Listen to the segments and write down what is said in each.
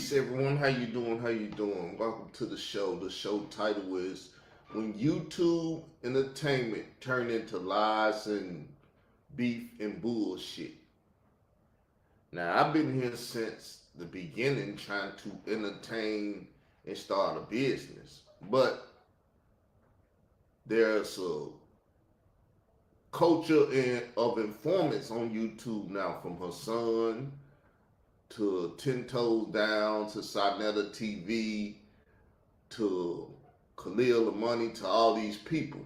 Peace, everyone. How you doing? How you doing? Welcome to the show. The show title is "When YouTube Entertainment Turned into Lies and Beef and Bullshit." Now, I've been here since the beginning trying to entertain and start a business, but there's a culture of informants on YouTube now, from her son to Ten Toes Down to Sonetta TV to Khalil Money to all these people.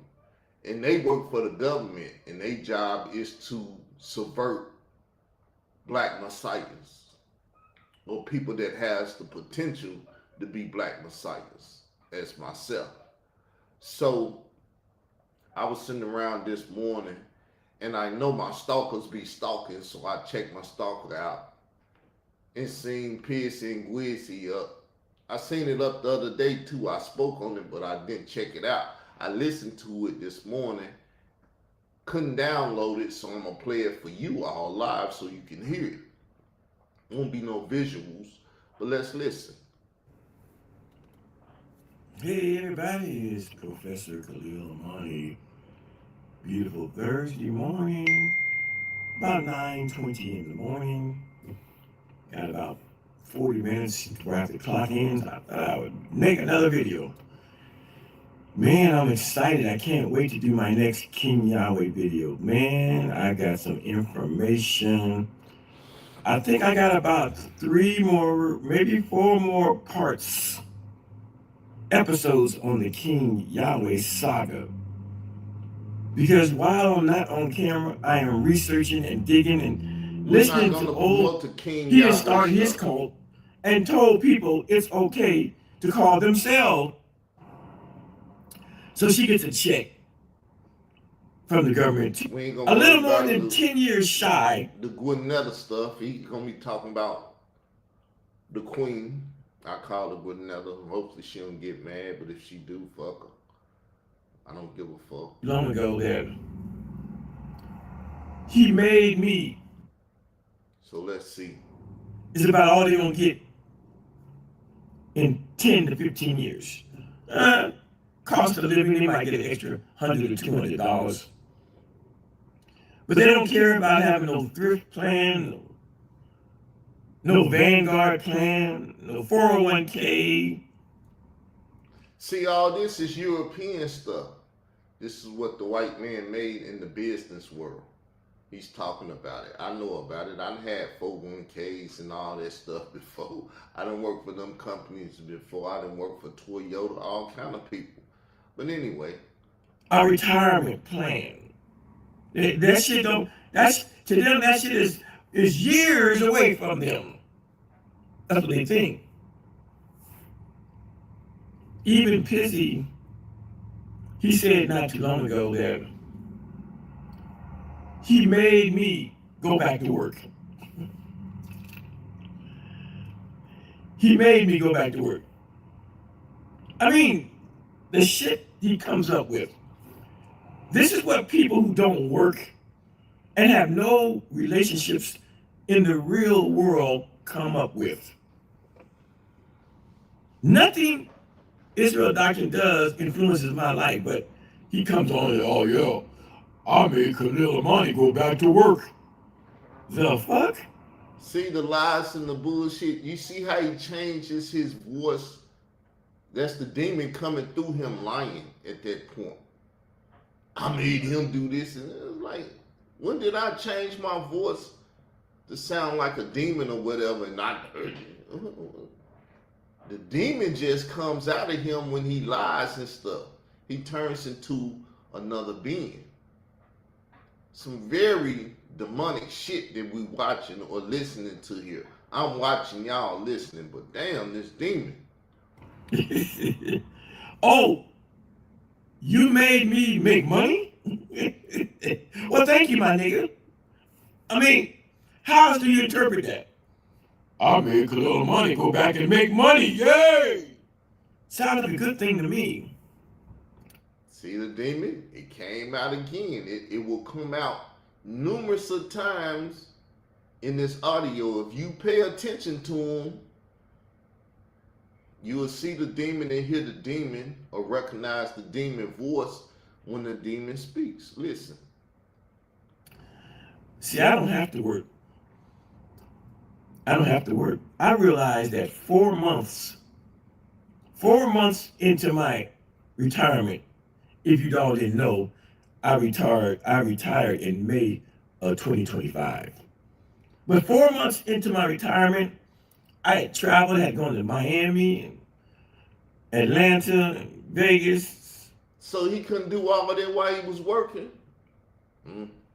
And they work for the government, and their job is to subvert black messiahs or people that has the potential to be black messiahs, as myself. So I was sitting around this morning, and I know my stalkers be stalking, so I checked my stalker out and seen Piercy and Gwizzy up. I seen it up the other day too. I spoke on it, but I didn't check it out. I listened to it this morning. Couldn't download it, so I'm gonna play it for you all live so you can hear it. Won't be no visuals, but let's listen. Hey everybody, it's Professor Khalil Money. Beautiful Thursday morning, about 9:20 in the morning. Got about 40 minutes to wrap the clock in. I thought I would make another video. Man, I'm excited. I can't wait to do my next King Yahweh video. Man, I got some information. I think I got about 3 more, maybe 4 more episodes on the King Yahweh saga. Because while I'm not on camera, I am researching and digging and listening to old. He has started his cult and told people it's okay to call themselves. So she gets a check from the government. A little more than 10 years shy. The Gwinnetta stuff, he's going to be talking about the queen. I call her Gwinnetta. Hopefully she don't get mad, but if she do, fuck her. I don't give a fuck. Long ago there, he made me. So let's see. It's about all they're going to get in 10 to 15 years. Cost of living, they might get an extra $100 to $200. But they don't care about having no thrift plan, no Vanguard plan, no 401k. See, all this is European stuff. This is what the white man made in the business world. He's talking about it. I know about it. I've had 401ks and all that stuff before. I done worked for them companies before. I done worked for Toyota, all kind of people. But anyway. A retirement plan. That shit don't, that's, to them, that shit is years away from them. That's what they think. Even Pissy, he said not too long ago that he made me go back to work. He made me go back to work. I mean, the shit he comes up with. This is what people who don't work and have no relationships in the real world come up with. Nothing Israel doctrine does influences my life, but he comes on and, oh yeah, I made Khalil Money go back to work. The fuck? See the lies and the bullshit. You see how he changes his voice? That's the demon coming through him lying at that point. I made him do this, and it was like, when did I change my voice to sound like a demon or whatever and not hurt you? The demon just comes out of him when he lies and stuff. He turns into another being. Some very demonic shit that we watching or listening to here. I'm watching, y'all listening, but damn, this demon. Oh, you made me make money? Well, thank you, my nigga. I mean, how else do you interpret that? I made Khalil Money go back and make money, yay! Sounded like a good thing to me. See the demon? It came out again. It will come out numerous of times in this audio. If you pay attention to him, You will see the demon and hear the demon or recognize the demon voice when the demon speaks. Listen. See, I don't have to work. I don't have to work. I realized that 4 months into my retirement, if you all didn't know, I retired in May of 2025. But 4 months into my retirement, I had traveled, had gone to Miami, and Atlanta, and Vegas. So he couldn't do all of that while he was working?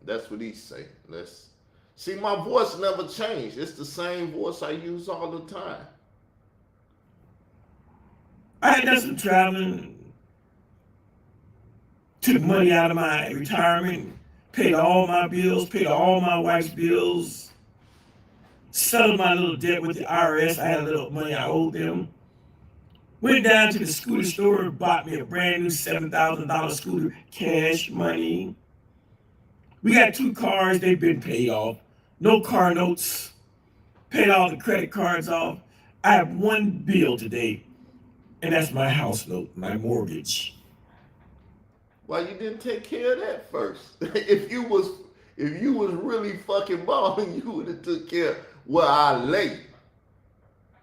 That's what he say. Let's see. My voice never changed. It's the same voice I use all the time. I had done some traveling, took money out of my retirement, paid all my bills, paid all my wife's bills, settled my little debt with the IRS. I had a little money I owed them. Went down to the scooter store, bought me a brand new $7,000 scooter, cash money. We got 2 cars, they've been paid off. No car notes, paid all the credit cards off. I have one bill today, and that's my house note, my mortgage. Why you didn't take care of that first? if you was really fucking balling, you would have took care of where I lay.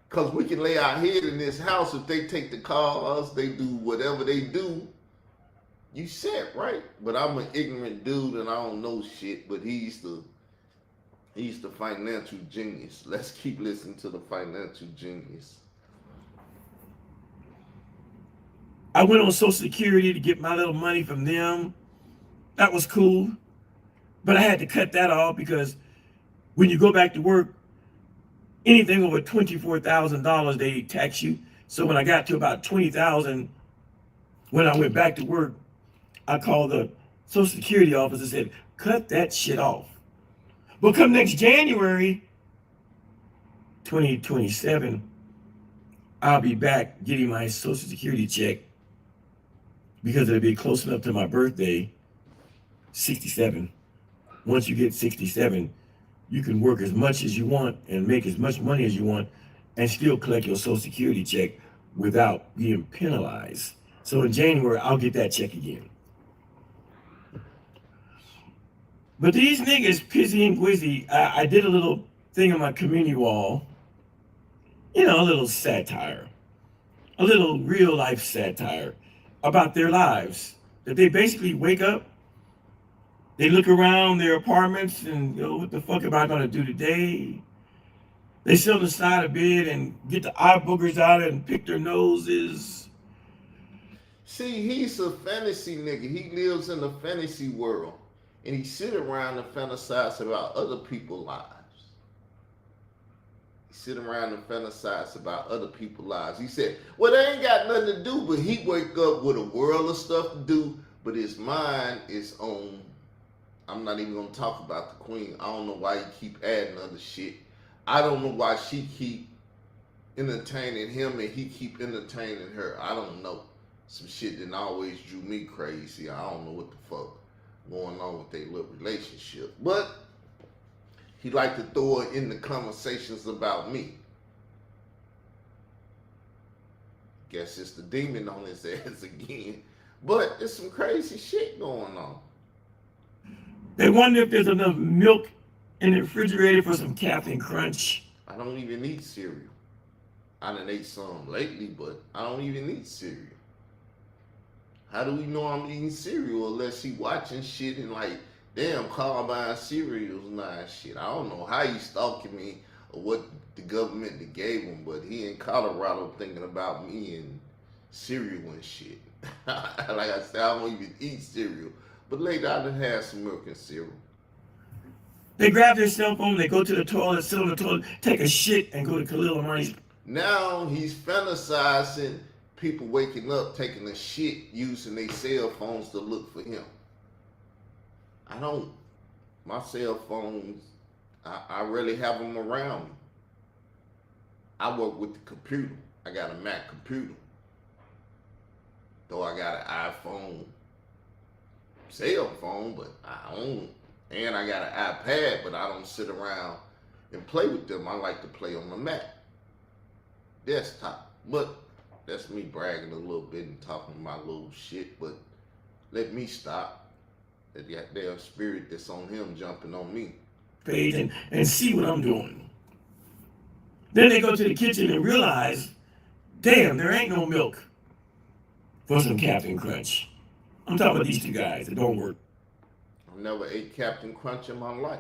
Cause we can lay our head in this house. If they take the cars, they do whatever they do. You set, right? But I'm an ignorant dude and I don't know shit. But he's the financial genius. Let's keep listening to the financial genius. I went on Social Security to get my little money from them. That was cool. But I had to cut that off because when you go back to work, anything over $24,000, they tax you. So when I got to about $20,000, when I went back to work, I called the Social Security office and said, cut that shit off. But come next January, 2027, I'll be back getting my Social Security check because it'll be close enough to my birthday, 67. Once you get 67, you can work as much as you want and make as much money as you want and still collect your Social Security check without being penalized. So in January, I'll get that check again. But these niggas, Pizzy and Gwizzy, I did a little thing on my community wall, a little satire, a little real life satire about their lives. That they basically wake up, they look around their apartments and go, what the fuck am I gonna do today? They sit on the side of bed and get the eye boogers out and pick their noses. See, he's a fantasy nigga. He lives in a fantasy world. And he sit around and fantasize about other people's lives. He sit around and fantasize about other people's lives. He said, well, they ain't got nothing to do, but he wake up with a world of stuff to do, but his mind is on, I'm not even going to talk about the queen. I don't know why he keep adding other shit. I don't know why she keep entertaining him and he keep entertaining her. I don't know. Some shit that always drew me crazy. I don't know what the fuck going on with their little relationship. But he like to throw it in the conversations about me. Guess it's the demon on his ass again. But there's some crazy shit going on. They wonder if there's enough milk in the refrigerator for some Captain Crunch. I don't even eat cereal. I done ate some lately, but I don't even eat cereal. How do we know I'm eating cereal unless he watching shit and like, damn, Carl buying cereals and that shit. I don't know how he stalking me or what the government gave him, but he in Colorado thinking about me and cereal and shit. Like I said, I don't even eat cereal. But later I done had some milk and cereal. They grab their cell phone, they go to the toilet, sit on the toilet, take a shit, and go to Khalil Amani's. Now he's fantasizing people waking up, taking a shit, using their cell phones to look for him. My cell phones, I rarely have them around me. I work with the computer. I got a Mac computer. Though I got an iPhone cell phone, but I don't. And I got an iPad, but I don't sit around and play with them. I like to play on the Mac desktop. But That's me bragging a little bit and talking my little shit, but let me stop. That goddamn spirit that's on him jumping on me. Page and see what I'm doing. Then they go to the kitchen and realize, damn, there ain't no milk for some Captain Crunch. I'm talking about these two guys that don't work. I never ate Captain Crunch in my life.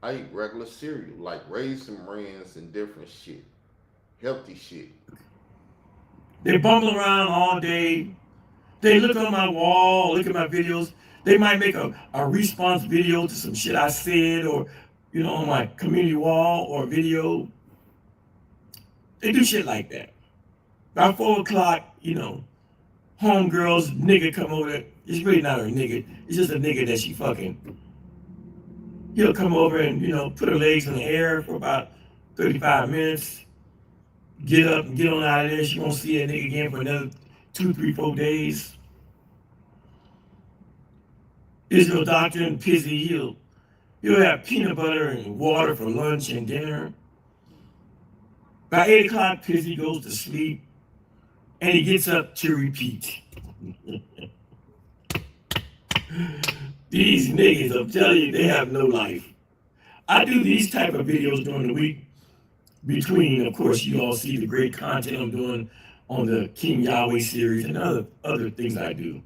I eat regular cereal, like Raisin Bran and different shit. Healthy shit. They bumble around all day. They look on my wall, look at my videos. They might make a response video to some shit I said or, on my community wall or video. They do shit like that. By 4 o'clock, homegirl's nigga come over there. It's really not her nigga. It's just a nigga that she fucking. He'll come over and, put her legs in the air for about 35 minutes. Get up and get on out of there. She won't see that nigga again for another 2, 3, 4 days. Israel Doctor and Pizzy, he'll have peanut butter and water for lunch and dinner. By 8 o'clock, Pizzy goes to sleep and he gets up to repeat. These niggas, I'm telling you, they have no life. I do these type of videos during the week. Between, of course, you all see the great content I'm doing on the King Yahweh series and other things I do.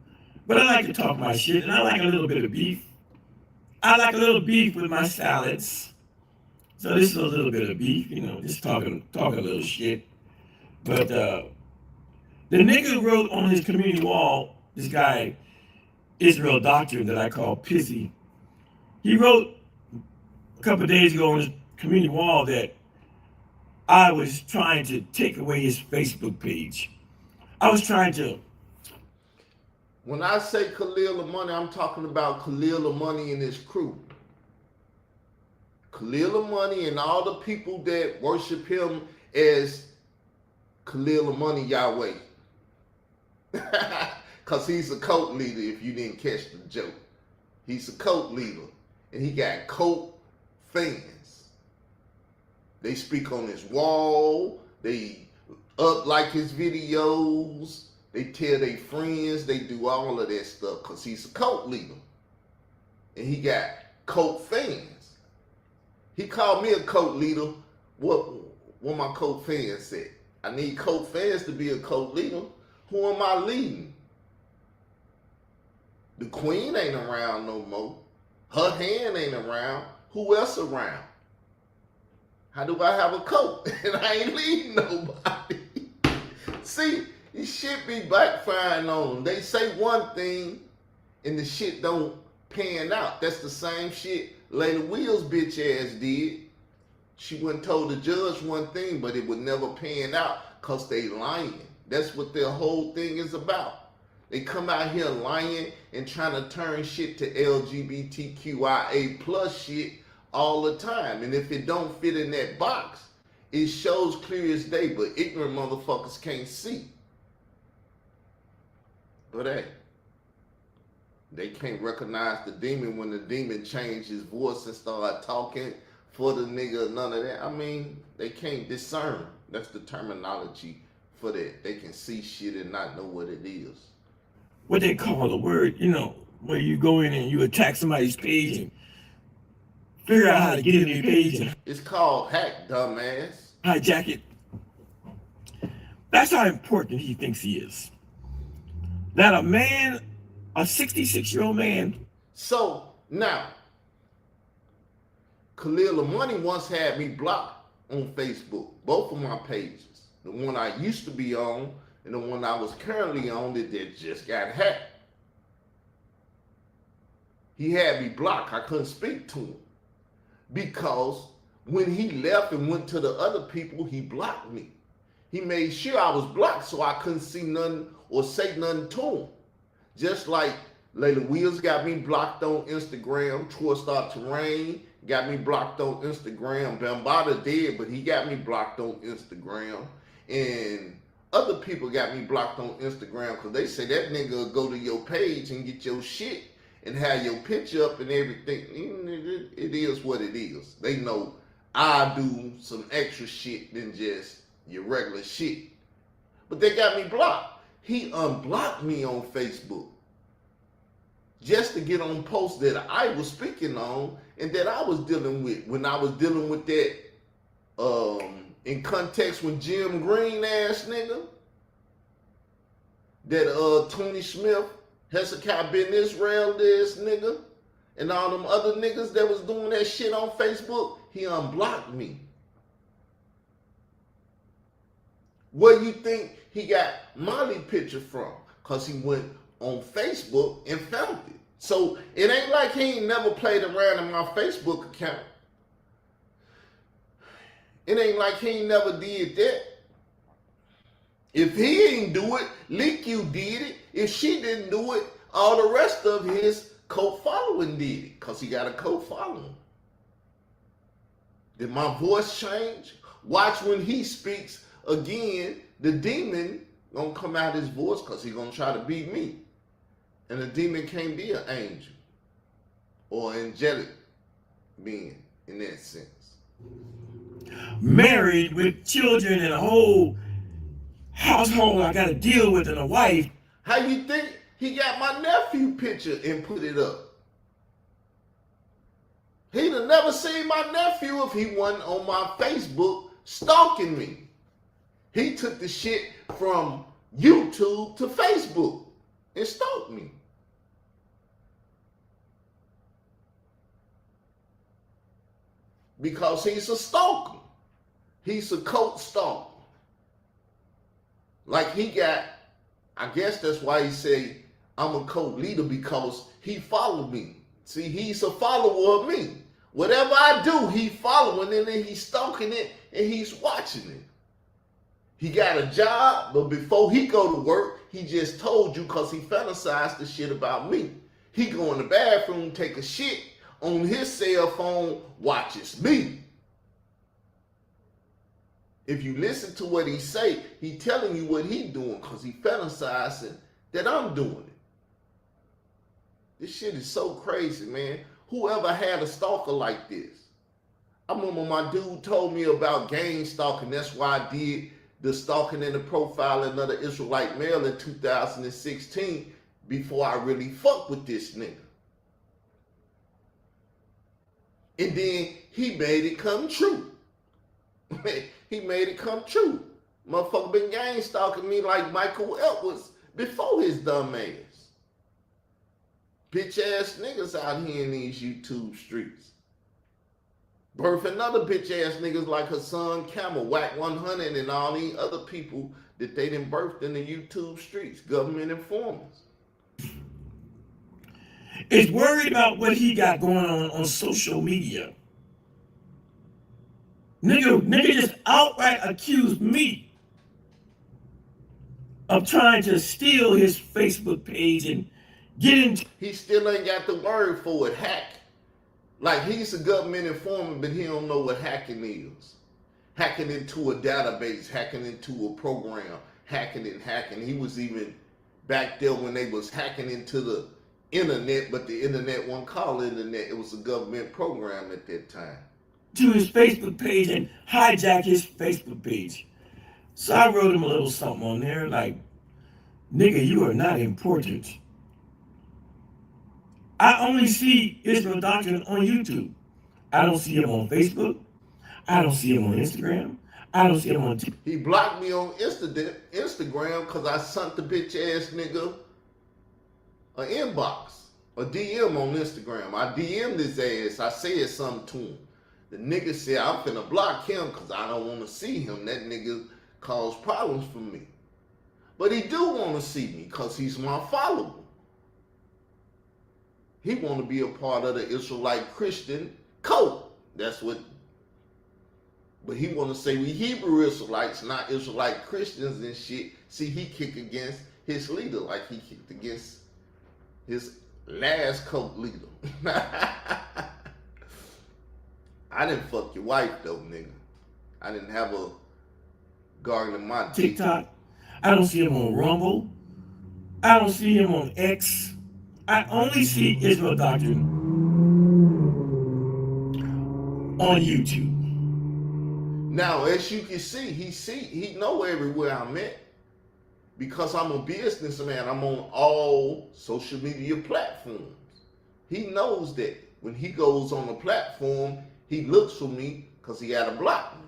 But I like to talk my shit, and I like a little bit of beef. I like a little beef with my salads. So this is a little bit of beef, just talking a little shit. But the nigga wrote on his community wall, this guy, Israel Doctor, that I call Pizzy, he wrote a couple of days ago on his community wall that I was trying to take away his Facebook page. I was trying to. When I say Khalil Money, I'm talking about Khalil Money and his crew. Khalil Money and all the people that worship him as Khalil Money Yahweh. Because he's a cult leader, if you didn't catch the joke. He's a cult leader. And he got cult fans. They speak on his wall. They like his videos. They tell their friends. They do all of that stuff because he's a cult leader. And he got cult fans. He called me a cult leader. What my cult fans said. I need cult fans to be a cult leader. Who am I leading? The queen ain't around no more. Her hand ain't around. Who else around? How do I have a cult and I ain't leading nobody? See, this shit be backfiring on them. They say one thing and the shit don't pan out. That's the same shit Layla Wheels bitch ass did. She went and told the judge one thing, but it would never pan out because they lying. That's what their whole thing is about. They come out here lying and trying to turn shit to LGBTQIA plus shit all the time. And if it don't fit in that box, it shows clear as day, but ignorant motherfuckers can't see. But hey, they can't recognize the demon when the demon changed his voice and started talking for the nigga, none of that. I mean, they can't discern. That's the terminology for that. They can see shit and not know what it is. What they call a word, where you go in and you attack somebody's page and figure out how to get in their page. It's called hack, dumbass. Hijack it. That's how important he thinks he is. That a man, a 66-year-old man. So, now, Khalil Money once had me blocked on Facebook, both of my pages. The one I used to be on and the one I was currently on that just got hacked. He had me blocked. I couldn't speak to him. Because when he left and went to the other people, he blocked me. He made sure I was blocked so I couldn't see nothing or say nothing to him. Just like Layla Wheels got me blocked on Instagram. Troy Star Terrain got me blocked on Instagram. Bambada did, but he got me blocked on Instagram. And other people got me blocked on Instagram because they say that nigga will go to your page and get your shit and have your picture up and everything. It is what it is. They know I do some extra shit than just your regular shit. But they got me blocked. He unblocked me on Facebook just to get on posts that I was speaking on and that I was dealing with when I was dealing with that in context with Jim Green ass nigga, that Tony Smith, Hezekiah Ben Israel this nigga, and all them other niggas that was doing that shit on Facebook. He unblocked me. Where you think he got Molly picture from? Because he went on Facebook and found it. So it ain't like he ain't never played around in my Facebook account. It ain't like he ain't never did that. If he ain't do it, Leak-U did it. If she didn't do it, all the rest of his cult following did it. Because he got a cult following. Did my voice change? Watch when he speaks again, the demon gonna come out his voice because he gonna try to beat me. And the demon can't be an angel or angelic being in that sense. Married with children and a whole household I gotta deal with and a wife. How you think he got my nephew picture and put it up? He'd have never seen my nephew if he wasn't on my Facebook stalking me. He took the shit from YouTube to Facebook and stalked me. Because he's a stalker. He's a cult stalker. Like he got, I guess that's why he say I'm a cult leader, because he followed me. See, he's a follower of me. Whatever I do, he following it and he's stalking it and he's watching it. He got a job, but before he go to work, he just told you because he fantasized the shit about me. He go in the bathroom, take a shit on his cell phone, watches me. If you listen to what he say, he telling you what he doing because he fantasizing that I'm doing it. This shit is so crazy, man. Whoever had a stalker like this? I remember my dude told me about gang stalking. That's why I did the stalking and the profiling of the Israelite male in 2016 before I really fucked with this nigga. And then he made it come true. He made it come true. Motherfucker been gang stalking me like Michael Edwards before his dumb ass. Bitch ass niggas out here in these YouTube streets. Birthing other bitch ass niggas like Hassan Camel, Whack 100, and all these other people that they done birthed in the YouTube streets, government informers. Is worried about what he got going on social media. Nigga just outright accused me of trying to steal his Facebook page and get into. He still ain't got the word for it, hack. Like he's a government informant, but he don't know what hacking is. Hacking into a database, hacking into a program, hacking and hacking. He was even back there when they was hacking into the internet, but the internet wasn't called internet. It was a government program at that time. To his Facebook page and hijack his Facebook page. So I wrote him a little something on there like, nigga, you are not important. I only see Israel Doctrine on YouTube. I don't see him on Facebook. I don't see him on Instagram. I don't see him on TikTok. He blocked me on Instagram because I sent the bitch ass nigga an inbox, a DM on Instagram. I DM'd his ass. I said something to him. The nigga said, I'm finna block him because I don't want to see him. That nigga caused problems for me. But he do want to see me because he's my follower. He want to be a part of the Israelite Christian cult. That's what. But he want to say we Hebrew Israelites, not Israelite Christians and shit. See, he kick against his leader like he kicked against his last cult leader. I didn't fuck your wife though, nigga. I didn't have a garden in my TikTok. I don't see him on Rumble. I don't see him on X. I only see Israel Doctrine on YouTube. Now, as you can see, he know everywhere I'm at because I'm a businessman. I'm on all social media platforms. He knows that when he goes on a platform, he looks for me because he got to block me.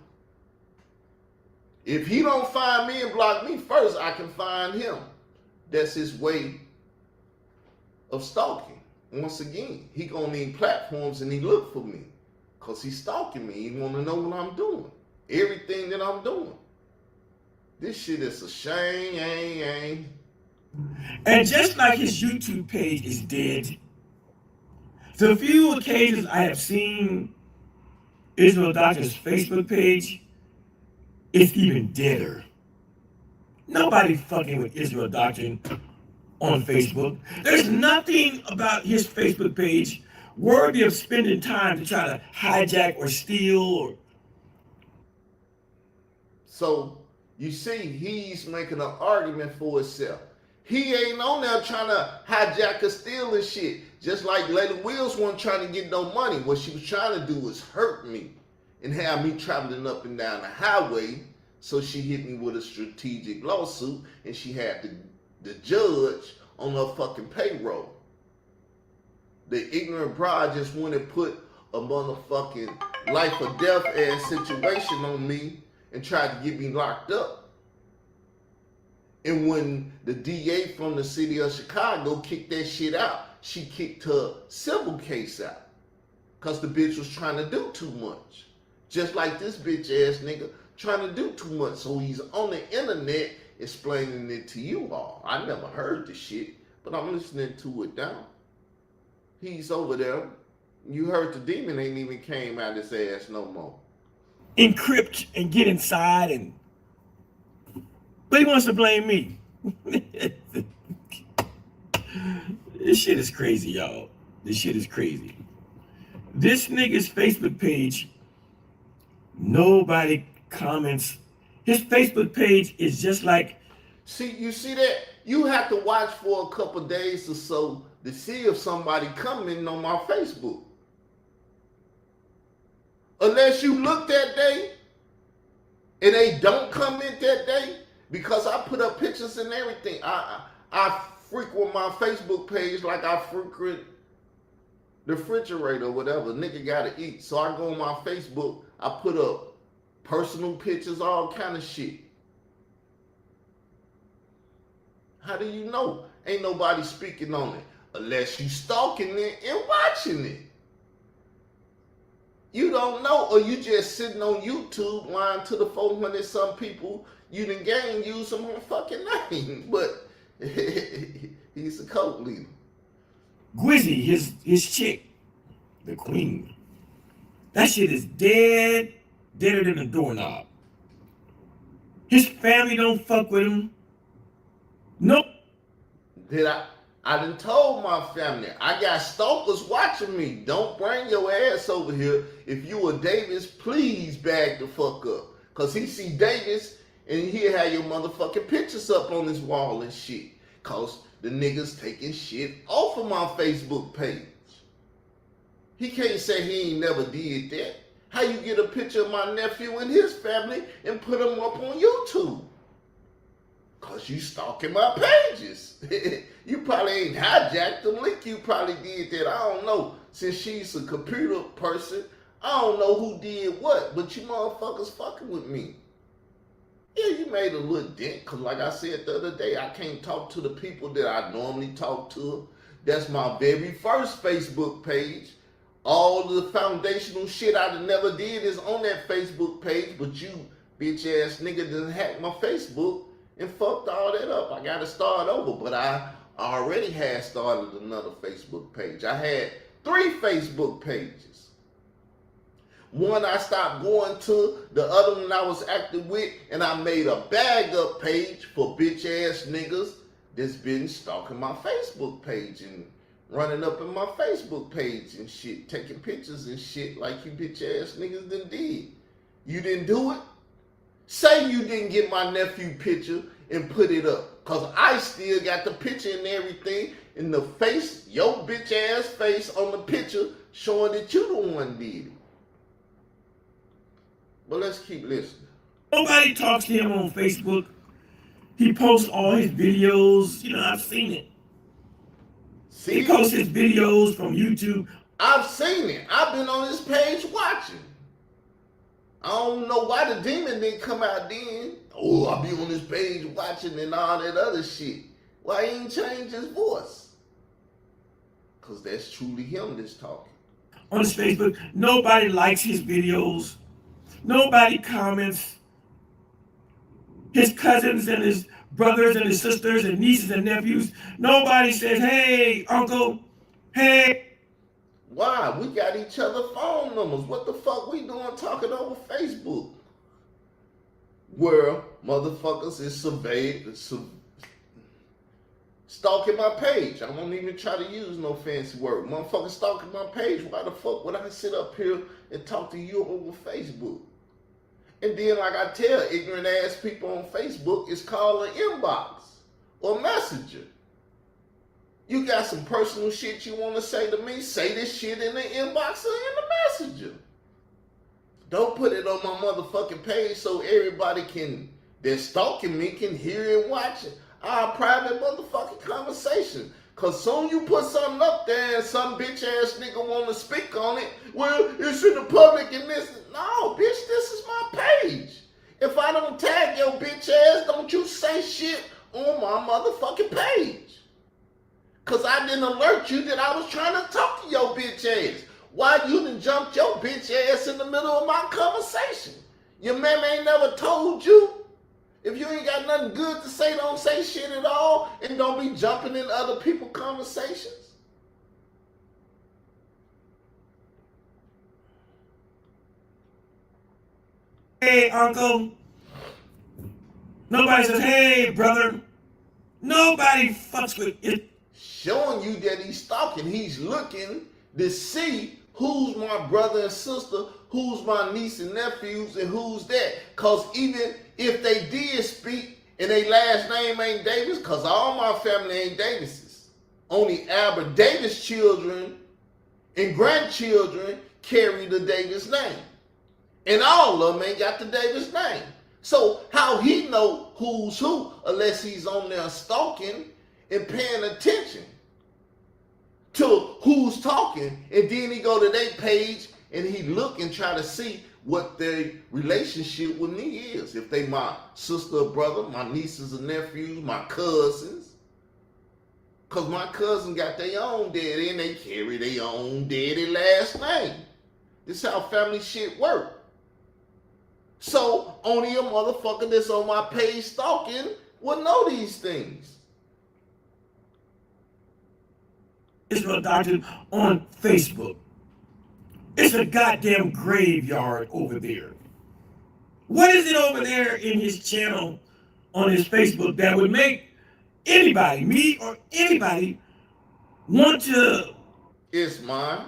If he don't find me and block me first, I can find him. That's his way of stalking. Once again, he gonna need platforms and he look for me because he's stalking me. He want to know what I'm doing, everything that I'm doing. This shit is a shame. And just like his YouTube page is dead, the few occasions I have seen Israel Doctor's Facebook page, it's even deader. Nobody fucking with Israel Doctor on Facebook. There's nothing about his Facebook page worthy of spending time to try to hijack or steal or. So you see, he's making an argument for himself. He ain't on there trying to hijack or steal and shit. Just like Lady Wills wasn't trying to get no money. What she was trying to do was hurt me and have me traveling up and down the highway. So she hit me with a strategic lawsuit and she had the judge on her fucking payroll. The ignorant bride just went and put a motherfucking life or death ass situation on me and tried to get me locked up. And when the DA from the city of Chicago kicked that shit out, she kicked her civil case out. Because the bitch was trying to do too much. Just like this bitch ass nigga trying to do too much. So he's on the internet explaining it to you all. I never heard the shit, but I'm listening to it now. He's over there. You heard the demon ain't even came out his ass no more. Encrypt and get inside and. But he wants to blame me. This shit is crazy, y'all. This shit is crazy. This nigga's Facebook page, nobody comments. His Facebook page is just like. See, you see that? You have to watch for a couple days or so to see if somebody commenting on my Facebook. Unless you look that day and they don't comment that day, because I put up pictures and everything. I frequent my Facebook page like I frequent the refrigerator or whatever. Nigga gotta eat. So I go on my Facebook, I put up personal pictures, all kind of shit. How do you know? Ain't nobody speaking on it. Unless you stalking it and watching it. You don't know, or you just sitting on YouTube lying to the 400 some people you done gang use some fucking name. But he's a cult leader. Gwizzy, his chick, the queen. That shit is dead, deader than a doorknob. His family don't fuck with him. Nope. I done told my family, I got stalkers watching me. Don't bring your ass over here. If you a Davis, please bag the fuck up. Cause he see Davis and he'll have your motherfucking pictures up on his wall and shit. Cause the niggas taking shit off of my Facebook page. He can't say he ain't never did that. How you get a picture of my nephew and his family and put them up on YouTube? Cause you stalking my pages. You probably ain't hijacked them. Link, you probably did that. I don't know. Since she's a computer person, I don't know who did what, but you motherfuckers fucking with me. Yeah, you made a little dent, cause like I said the other day, I can't talk to the people that I normally talk to. That's my very first Facebook page. All the foundational shit I never did is on that Facebook page, but you bitch ass nigga done hacked my Facebook and fucked all that up. I gotta start over, but I already had started another Facebook page. I had 3 Facebook pages. One I stopped going to, the other one I was active with, and I made a bag up page for bitch ass niggas that's been stalking my Facebook page and running up in my Facebook page and shit, taking pictures and shit like you bitch ass niggas done did. You didn't do it? Say you didn't get my nephew picture and put it up. Cause I still got the picture and everything in the face, your bitch ass face on the picture showing that you the one did it. But let's keep listening. Nobody talks to him on Facebook. He posts all his videos. You know, I've seen it. He See? posts his videos from YouTube. I've seen it. I've been on his page watching. I don't know why the demon didn't come out then. Oh, I'll be on his page watching and all that other shit. Why he ain't changed his voice? Because that's truly him that's talking. On his Facebook, nobody likes his videos. Nobody comments. His cousins and his brothers and his sisters and nieces and nephews, nobody says, hey, uncle, hey. Why? We got each other phone numbers. What the fuck we doing talking over Facebook? Where motherfuckers is stalking my page. I won't even try to use no fancy word. Motherfuckers stalking my page. Why the fuck would I sit up here and talk to you over Facebook? And then, like I tell ignorant ass people on Facebook, it's called an inbox or messenger. You got some personal shit you want to say to me? Say this shit in the inbox or in the messenger. Don't put it on my motherfucking page so everybody that's stalking me can hear and watch it. Our private motherfucking conversation. Cause soon you put something up there and some bitch ass nigga want to speak on it. Well, it's in the public and this. No, bitch, this is my page. If I don't tag your bitch ass, don't you say shit on my motherfucking page. Cause I didn't alert you that I was trying to talk to your bitch ass. Why you done jumped your bitch ass in the middle of my conversation? Your man ain't never told you? If you ain't got nothing good to say, don't say shit at all, and don't be jumping in other people's conversations. Hey, uncle. Nobody says, hey, brother. Nobody fucks with it. Showing you that he's stalking. He's looking to see who's my brother and sister, who's my niece and nephews, and who's that. Because even if they did speak and their last name ain't Davis, because all my family ain't Davises. Only Albert Davis children and grandchildren carry the Davis name. And all of them ain't got the Davis name. So how he know who's who unless he's on there stalking and paying attention to who's talking, and then he go to their page and he look and try to see what their relationship with me is. If they my sister or brother, my nieces and nephews, my cousins. Because my cousin got their own daddy and they carry their own daddy last name. This is how family shit work. So only a motherfucker that's on my page stalking will know these things. Israel Doctrine on Facebook. It's a goddamn graveyard over there. What is it over there in his channel on his Facebook that would make anybody, me or anybody, want to? It's mine.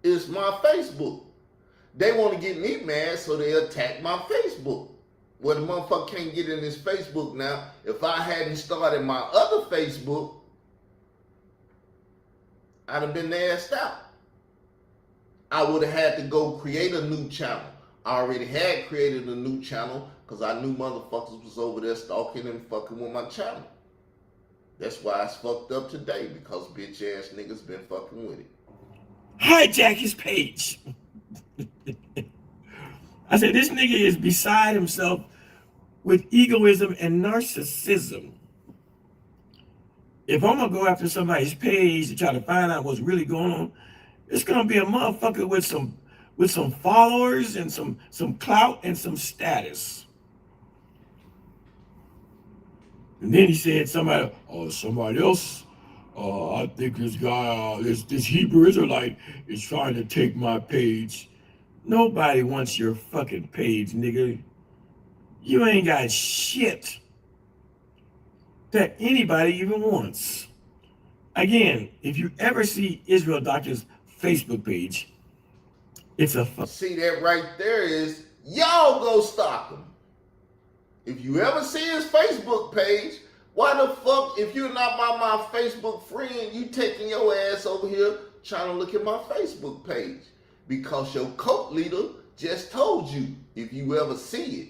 It's my Facebook. They want to get me mad, so they attack my Facebook. Well, the motherfucker can't get in his Facebook now. If I hadn't started my other Facebook, I'd have been asked out. I would have had to go create a new channel. I already had created a new channel because I knew motherfuckers was over there stalking and fucking with my channel. That's why it's fucked up today, because bitch ass niggas been fucking with it. Hijack his page. I said, this nigga is beside himself with egoism and narcissism. If I'm gonna go after somebody's page to try to find out what's really going on, it's gonna be a motherfucker with some followers and some clout and some status. And then he said somebody else, I think this guy, this Hebrew Israelite is trying to take my page. Nobody wants your fucking page, nigga. You ain't got shit that anybody even wants. Again, if you ever see Israel Doctor's Facebook page, it's a See, that right there is, y'all go stalk him. If you ever see his Facebook page, why the fuck, if you're not my Facebook friend, you taking your ass over here trying to look at my Facebook page? because your cult leader just told you if you ever see it.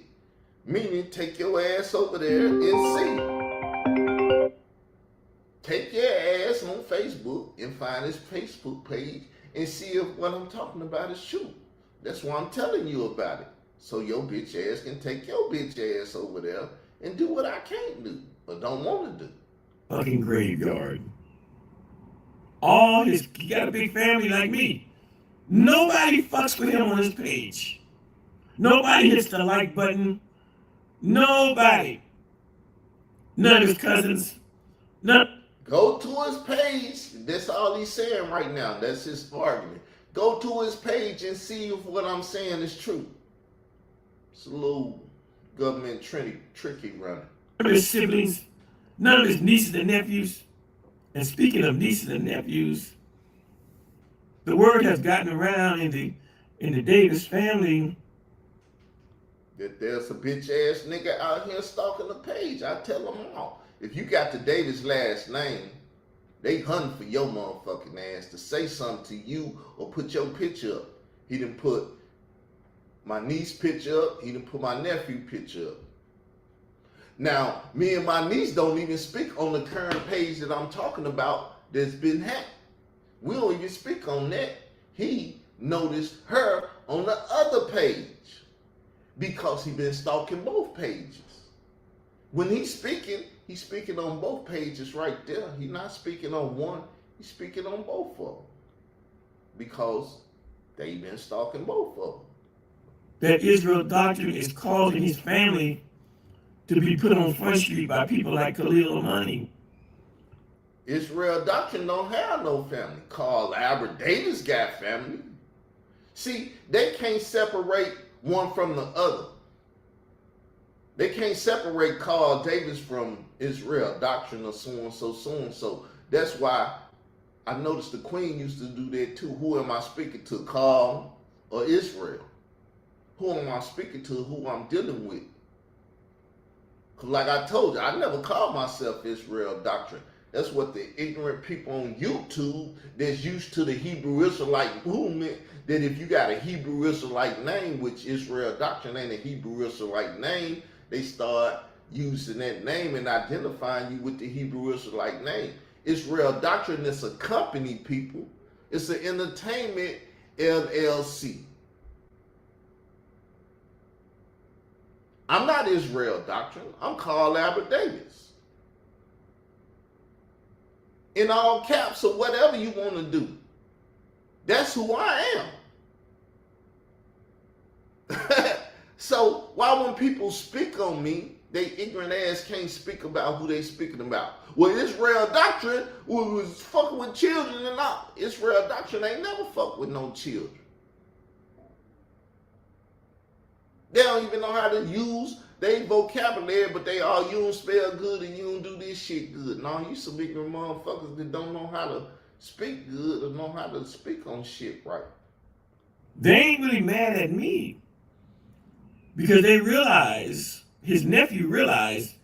Meaning, take your ass over there and see it. Take your ass on Facebook and find his Facebook page and see if what I'm talking about is true. That's why I'm telling you about it. So your bitch ass can take your bitch ass over there and do what I can't do or don't want to do. Fucking graveyard. He got a big family like me. Nobody fucks with him on his page. Nobody hits the like button. Nobody. None of his cousins. None. Go to his page. That's all he's saying right now. That's his argument. Go to his page and see if what I'm saying is true. It's a little government tricky running. None of his siblings. None of his nieces and nephews. And speaking of nieces and nephews, the word has gotten around in the Davis family that there's a bitch ass nigga out here stalking the page. I tell them all. If you got the Davis last name, they hunting for your motherfucking ass to say something to you or put your picture up. He done put my niece picture up. He done put my nephew picture up. Now, me and my niece don't even speak on the current page that I'm talking about that's been hacked. We don't even speak on that. He noticed her on the other page because he been stalking both pages. When he's speaking on both pages right there. He's not speaking on one, he's speaking on both of them because they been stalking both of them. That Israel doctrine is causing his family to be put on Front Street by people like Khalil Amani. Israel doctrine don't have no family. Carl Albert Davis got family. See, they can't separate one from the other. They can't separate Carl Davis from Israel doctrine or so and so. That's why I noticed the Queen used to do that too. Who am I speaking to, Carl or Israel? Who am I speaking to? Who I'm dealing with? Like I told you, I never called myself Israel doctrine. That's what the ignorant people on YouTube that's used to the Hebrew Israelite movement, that if you got a Hebrew Israelite name, which Israel doctrine ain't a Hebrew Israelite name, they start using that name and identifying you with the Hebrew Israelite name. Israel doctrine is a company, people. It's an entertainment LLC. I'm not Israel doctrine. I'm Carl Albert Davis. In all caps or whatever you want to do. That's who I am. So why when people speak on me, they ignorant ass can't speak about who they speaking about? Well, Israel doctrine was fucking with children and all. Israel doctrine ain't never fucked with no children. They don't even know how to use their vocabulary, but they all, you don't spell good and you don't do this shit good. No, you some ignorant motherfuckers that don't know how to speak good or know how to speak on shit right. They ain't really mad at me because they realize, his nephew realized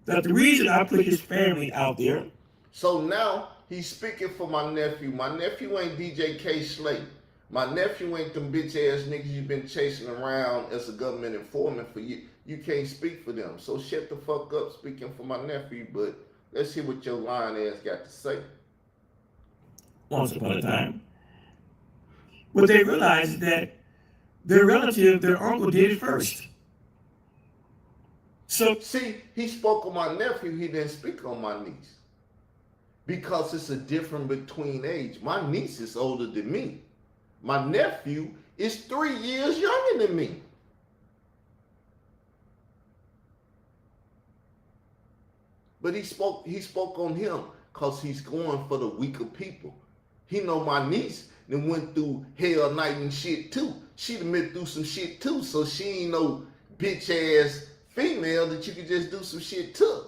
that the reason I put his family out there. So now he's speaking for my nephew. My nephew ain't DJ K. Slate. My nephew ain't them bitch ass niggas you've been chasing around as a government informant for you. You can't speak for them. So shut the fuck up speaking for my nephew, but let's hear what your lying ass got to say. Once upon a time. What they realized is that their relative, their uncle, did it first. So see, he spoke on my nephew, he didn't speak on my niece. Because it's a difference between age. My niece is older than me. My nephew is 3 years younger than me. But he spoke on him because he's going for the weaker people. He know my niece that went through hell night and shit too. She done been through some shit too, so she ain't no bitch ass female that you could just do some shit to.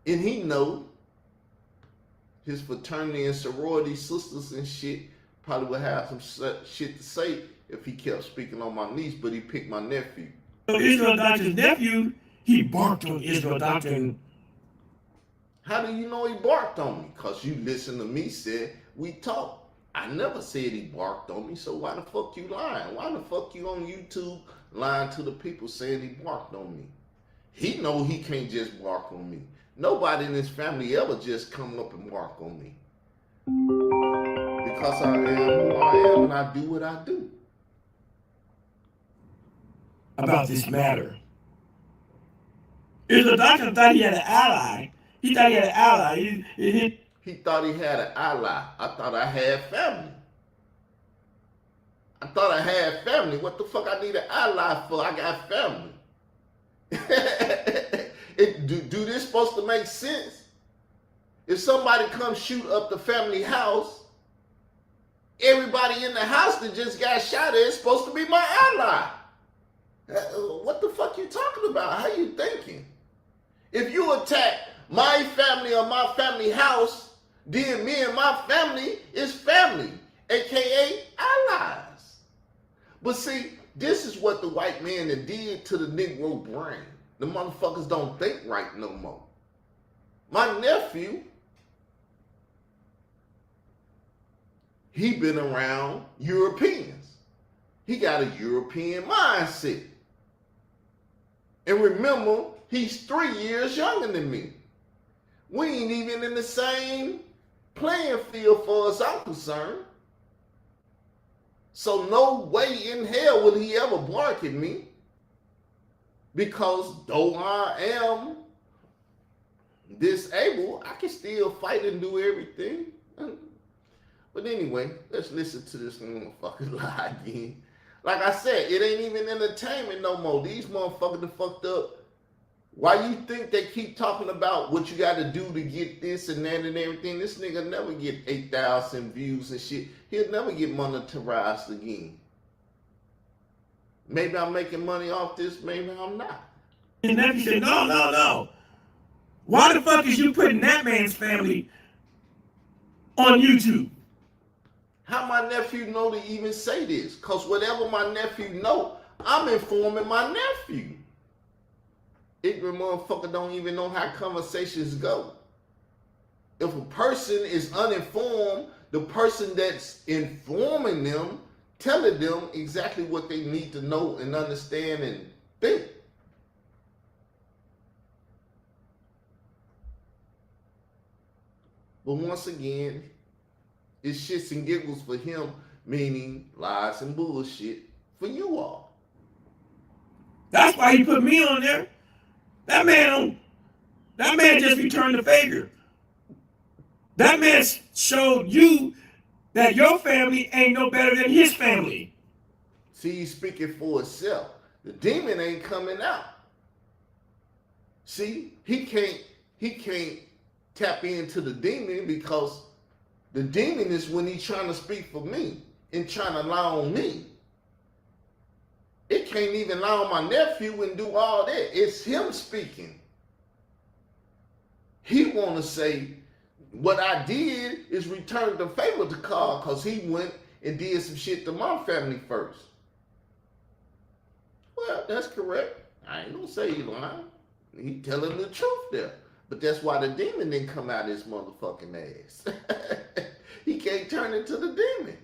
And he know his fraternity and sorority sisters and shit probably would have some shit to say if he kept speaking on my niece, but he picked my nephew. So Israel Doctrine's nephew, he barked on Israel Doctrine. How do you know he barked on me? Because you listened to me said we talked. I never said he barked on me, so why the fuck you lying? Why the fuck you on YouTube lying to the people saying he barked on me? He know he can't just bark on me. Nobody in his family ever just come up and bark on me. Because I am who I am and I do what I do. About this matter. If the doctor thought he had an ally, he thought he had an ally. He thought he had an ally. I thought I had family. I thought I had family. What the fuck I need an ally for? I got family. Do this supposed to make sense? If somebody comes shoot up the family house, everybody in the house that just got shot at is supposed to be my ally. What the fuck you talking about? How you thinking? If you attack my family or my family house, then me and my family is family, aka allies. But see, this is what the white man did to the Negro brain. The motherfuckers don't think right no more. My nephew, he been around Europeans. He got a European mindset. And remember, he's 3 years younger than me. We ain't even in the same playing field for us I'm concerned. So no way in hell will he ever bark at me. Because though I am disabled, I can still fight and do everything. But anyway, let's listen to this motherfucker lie again. Like I said, it ain't even entertainment no more. These motherfuckers done fucked up. Why you think they keep talking about what you got to do to get this and that and everything? This nigga never get 8,000 views and shit. He'll never get monetized again. Maybe I'm making money off this, maybe I'm not. And nephew said, no. Why the fuck is you putting that man's family on YouTube? How my nephew know to even say this? Because whatever my nephew know, I'm informing my nephew. Ignorant motherfucker don't even know how conversations go. If a person is uninformed, the person that's informing them, telling them exactly what they need to know and understand and think. But once again, it's shits and giggles for him, meaning lies and bullshit for you all. That's why he put me on there. That man just returned the favor. That man showed you that your family ain't no better than his family. See, he's speaking for himself. The demon ain't coming out. See, he can't tap into the demon because the demon is when he's trying to speak for me and trying to lie on me. It can't even lie on my nephew and do all that. It's him speaking. He want to say, what I did is return the favor to Carl because he went and did some shit to my family first. Well, that's correct. I ain't gonna say he lying. He telling the truth there. But that's why the demon didn't come out of his motherfucking ass. He can't turn into the demon.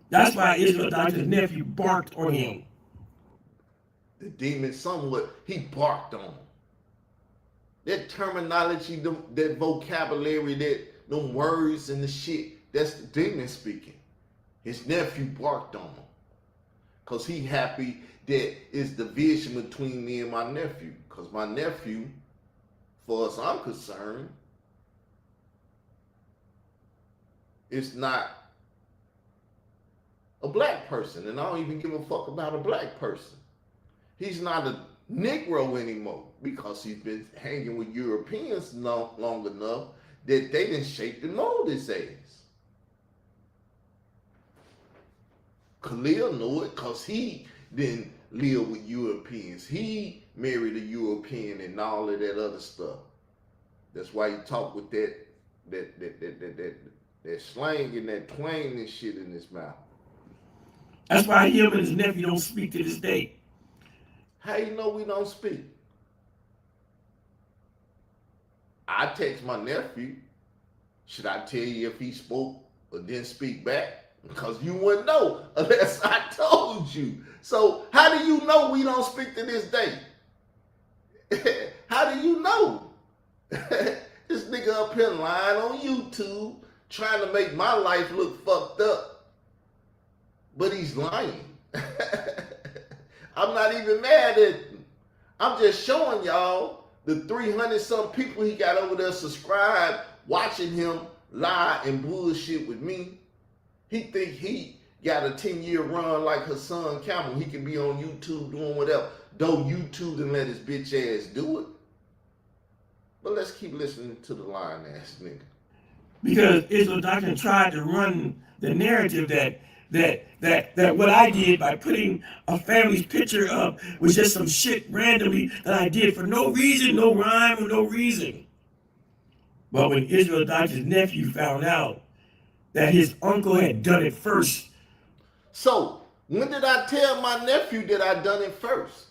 That's why Israel Doctor's nephew barked on him. The demon somewhat, he barked on him. That terminology, that vocabulary, them words and the shit, that's the demon speaking. His nephew barked on him. Because he happy that it's division between me and my nephew. Because my nephew, for as I'm concerned, is not a black person. And I don't even give a fuck about a black person. He's not a Negro anymore because he's been hanging with Europeans long enough that they didn't shape and mold his ass. Khalil knew it because he didn't live with Europeans. He married a European and all of that other stuff. That's why he talked with that slang and that twang and shit in his mouth. That's why him and his nephew don't speak to this day. How you know we don't speak? I text my nephew. Should I tell you if he spoke or didn't speak back? Because you wouldn't know unless I told you. So how do you know we don't speak to this day? How do you know? This nigga up here lying on YouTube trying to make my life look fucked up. But he's lying. I'm not even mad at him. I'm just showing y'all the 300 some people he got over there subscribed watching him lie and bullshit with me. He think he got a 10-year run like Hassan Campbell. He can be on YouTube doing whatever. Though YouTube didn't let his bitch ass do it. But let's keep listening to the lying ass nigga. Because Israel Doctrine tried to run the narrative that what I did by putting a family's picture up was just some shit randomly that I did for no reason, no rhyme, or no reason. But when Israel Doctrine's nephew found out that his uncle had done it first. So, when did I tell my nephew that I done it first?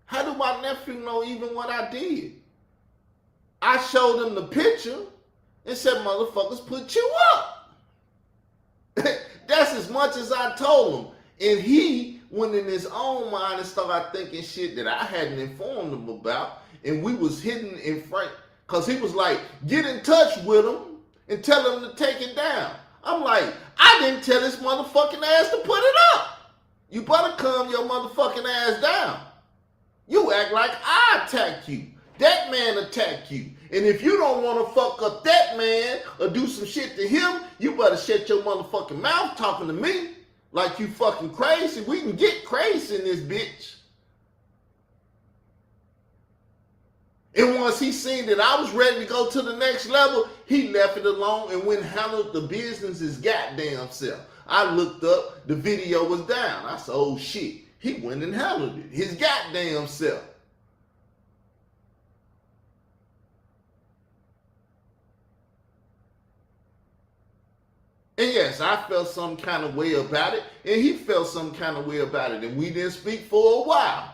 How do my nephew know even what I did? I showed him the picture and said, motherfuckers put you up. That's as much as I told him. And he went in his own mind and started thinking shit that I hadn't informed him about. And we was hidden in front. Because he was like, get in touch with him and tell him to take it down. I'm like, I didn't tell this motherfucking ass to put it up. You better calm your motherfucking ass down. You act like I attacked you. That man attacked you. And if you don't want to fuck up that man or do some shit to him, you better shut your motherfucking mouth talking to me like you fucking crazy. We can get crazy in this bitch. And once he seen that I was ready to go to the next level, he left it alone and went and handled the business his goddamn self. I looked up, the video was down. I said, oh shit. He went and handled it his goddamn self. And yes, I felt some kind of way about it, and he felt some kind of way about it, and we didn't speak for a while.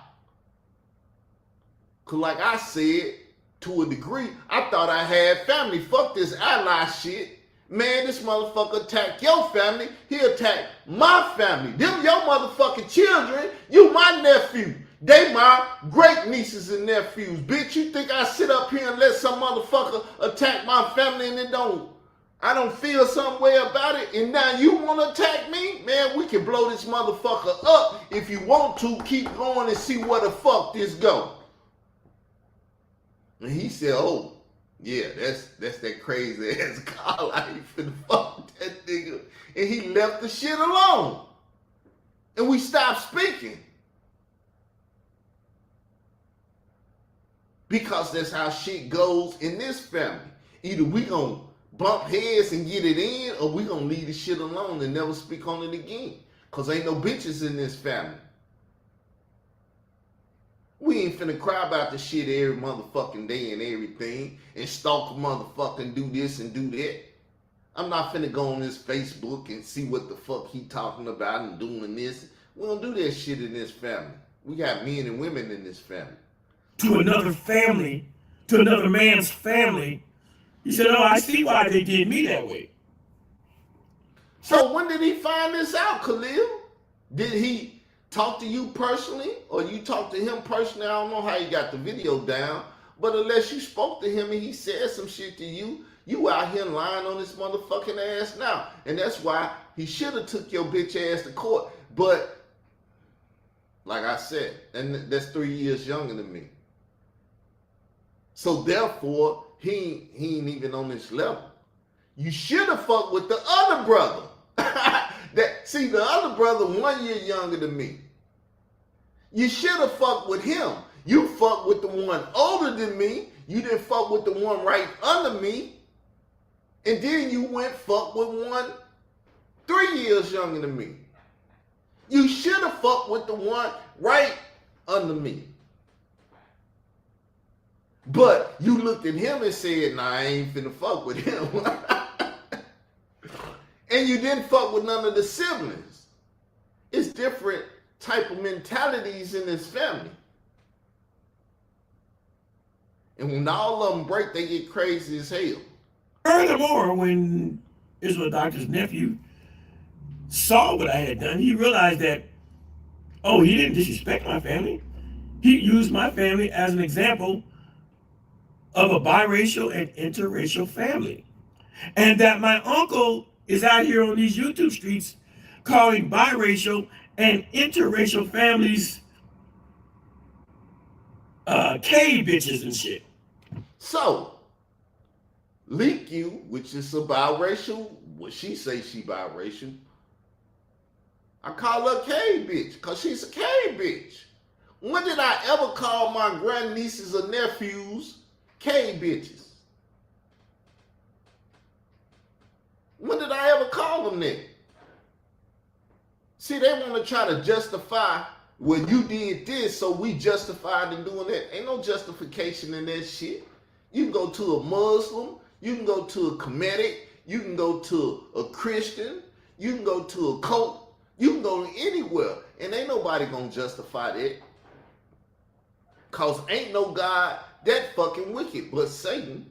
Because like I said, to a degree, I thought I had family. Fuck this ally shit. Man, this motherfucker attacked your family. He attacked my family. Them your motherfucking children. You my nephew. They my great nieces and nephews. Bitch, you think I sit up here and let some motherfucker attack my family and I don't feel some way about it, and now you want to attack me? Man, we can blow this motherfucker up if you want to. Keep going and see where the fuck this go. And he said, oh, yeah, that's that crazy ass call. I ain't finna fuck that nigga. And he left the shit alone. And we stopped speaking. Because that's how shit goes in this family. Either we gonna bump heads and get it in, or we gonna leave the shit alone and never speak on it again. Cause ain't no bitches in this family. We ain't finna cry about the shit every motherfucking day and everything and stalk a motherfucker and do this and do that. I'm not finna go on this Facebook and see what the fuck he talking about and doing this. We don't do that shit in this family. We got men and women in this family. To another family, to another man's family, he said, oh, I see why they did me that way. So when did he find this out, Khalil? Did he talk to you personally, or you talked to him personally? I don't know how he got the video down, but unless you spoke to him and he said some shit to you, you out here lying on this motherfucking ass now. And that's why he should have took your bitch ass to court. But like I said, and that's 3 years younger than me. So therefore, he ain't even on this level. You should have fucked with the other brother. See, the other brother 1 year younger than me. You should have fucked with him. You fucked with the one older than me. You didn't fuck with the one right under me. And then you went fuck with one 3 years younger than me. You should have fucked with the one right under me. But you looked at him and said, nah, I ain't finna fuck with him. And you didn't fuck with none of the siblings. It's different type of mentalities in this family. And when all of them break, they get crazy as hell. Furthermore, when Israel Doctor's nephew saw what I had done, he realized that, oh, he didn't disrespect my family. He used my family as an example of a biracial and interracial family. And that my uncle is out here on these YouTube streets calling biracial and interracial families K bitches and shit. So, Leak You, which is a biracial, what she say she biracial, I call her K bitch, because she's a K bitch. When did I ever call my grandnieces or nephews K bitches? When did I ever call them that? See, they want to try to justify, well, you did this, so we justified in doing that. Ain't no justification in that shit. You can go to a Muslim, you can go to a Kemetic, you can go to a Christian, you can go to a cult, you can go anywhere, and ain't nobody gonna justify that. Cause ain't no God that fucking wicked but Satan.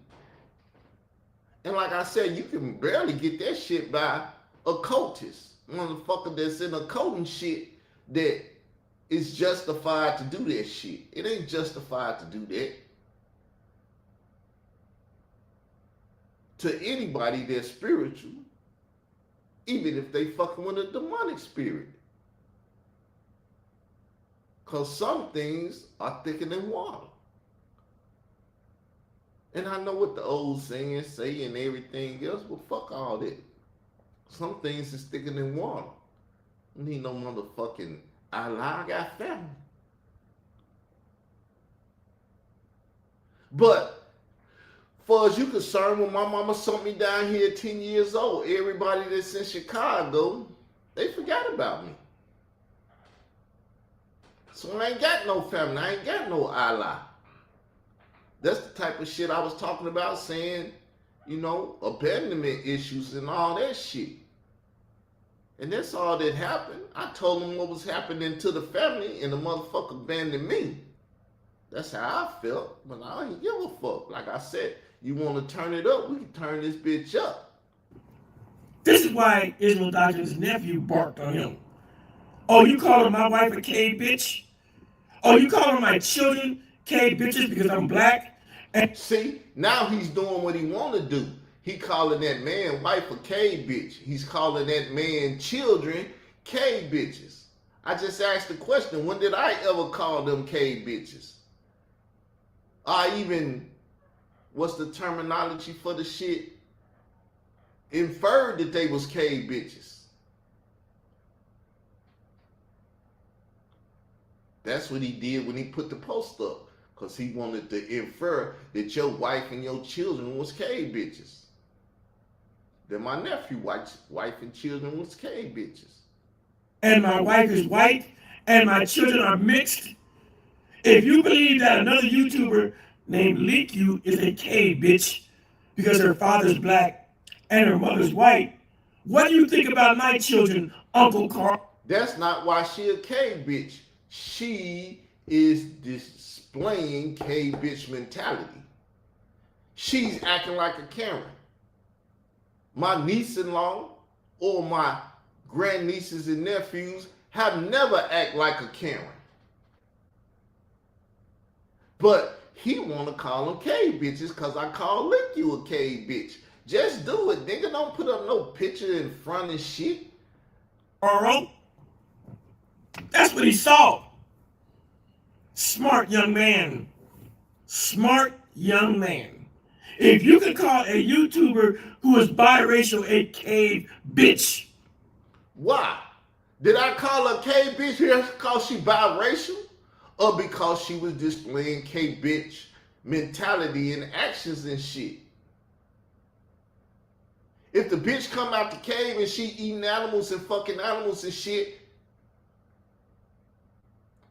And like I said, you can barely get that shit by a cultist. Motherfucker that's in a cult and shit that is justified to do that shit. It ain't justified to do that. To anybody that's spiritual, even if they fucking with a demonic spirit. Because some things are thicker than water. And I know what the old sayings say and everything else, but fuck all that. Some things is thicker than water. You need no motherfucking Allah, I got family. But far as you concerned, when my mama sent me down here at 10 years old, everybody that's in Chicago, they forgot about me. So I ain't got no family. I ain't got no Allah. That's the type of shit I was talking about, saying, you know, abandonment issues and all that shit. And that's all that happened. I told them what was happening to the family, and the motherfucker abandoned me. That's how I felt, but I ain't give a fuck. Like I said, you want to turn it up, we can turn this bitch up. This is why Israel Doctor's nephew barked on him. Oh, you calling my wife a K bitch? Oh, you calling my children K bitches because I'm black? And see, now he's doing what he want to do. He calling that man wife a K bitch. He's calling that man children K bitches. I just asked the question, when did I ever call them K bitches? I even, what's the terminology for the shit? Inferred that they was K bitches. That's what he did when he put the post up. Because he wanted to infer that your wife and your children was K bitches. That my nephew wife and children was K bitches. And my wife is white and my children are mixed. If you believe that another YouTuber named Leak You is a K bitch because her father's black and her mother's white, what do you think about my children, Uncle Carl? That's not why she a K bitch. She is displaying K bitch mentality. She's acting like a Karen. My niece-in-law or my grandnieces and nephews have never act like a Karen. But he want to call them K bitches because I call Lick You a K bitch. Just do it, nigga. Don't put up no picture in front of shit. Alright? That's what he saw. Smart young man. Smart young man. If you could call a YouTuber who is biracial a K bitch. Why? Did I call her K bitch because she biracial? Or because she was displaying K bitch mentality and actions and shit? If the bitch come out the cave and she eating animals and fucking animals and shit,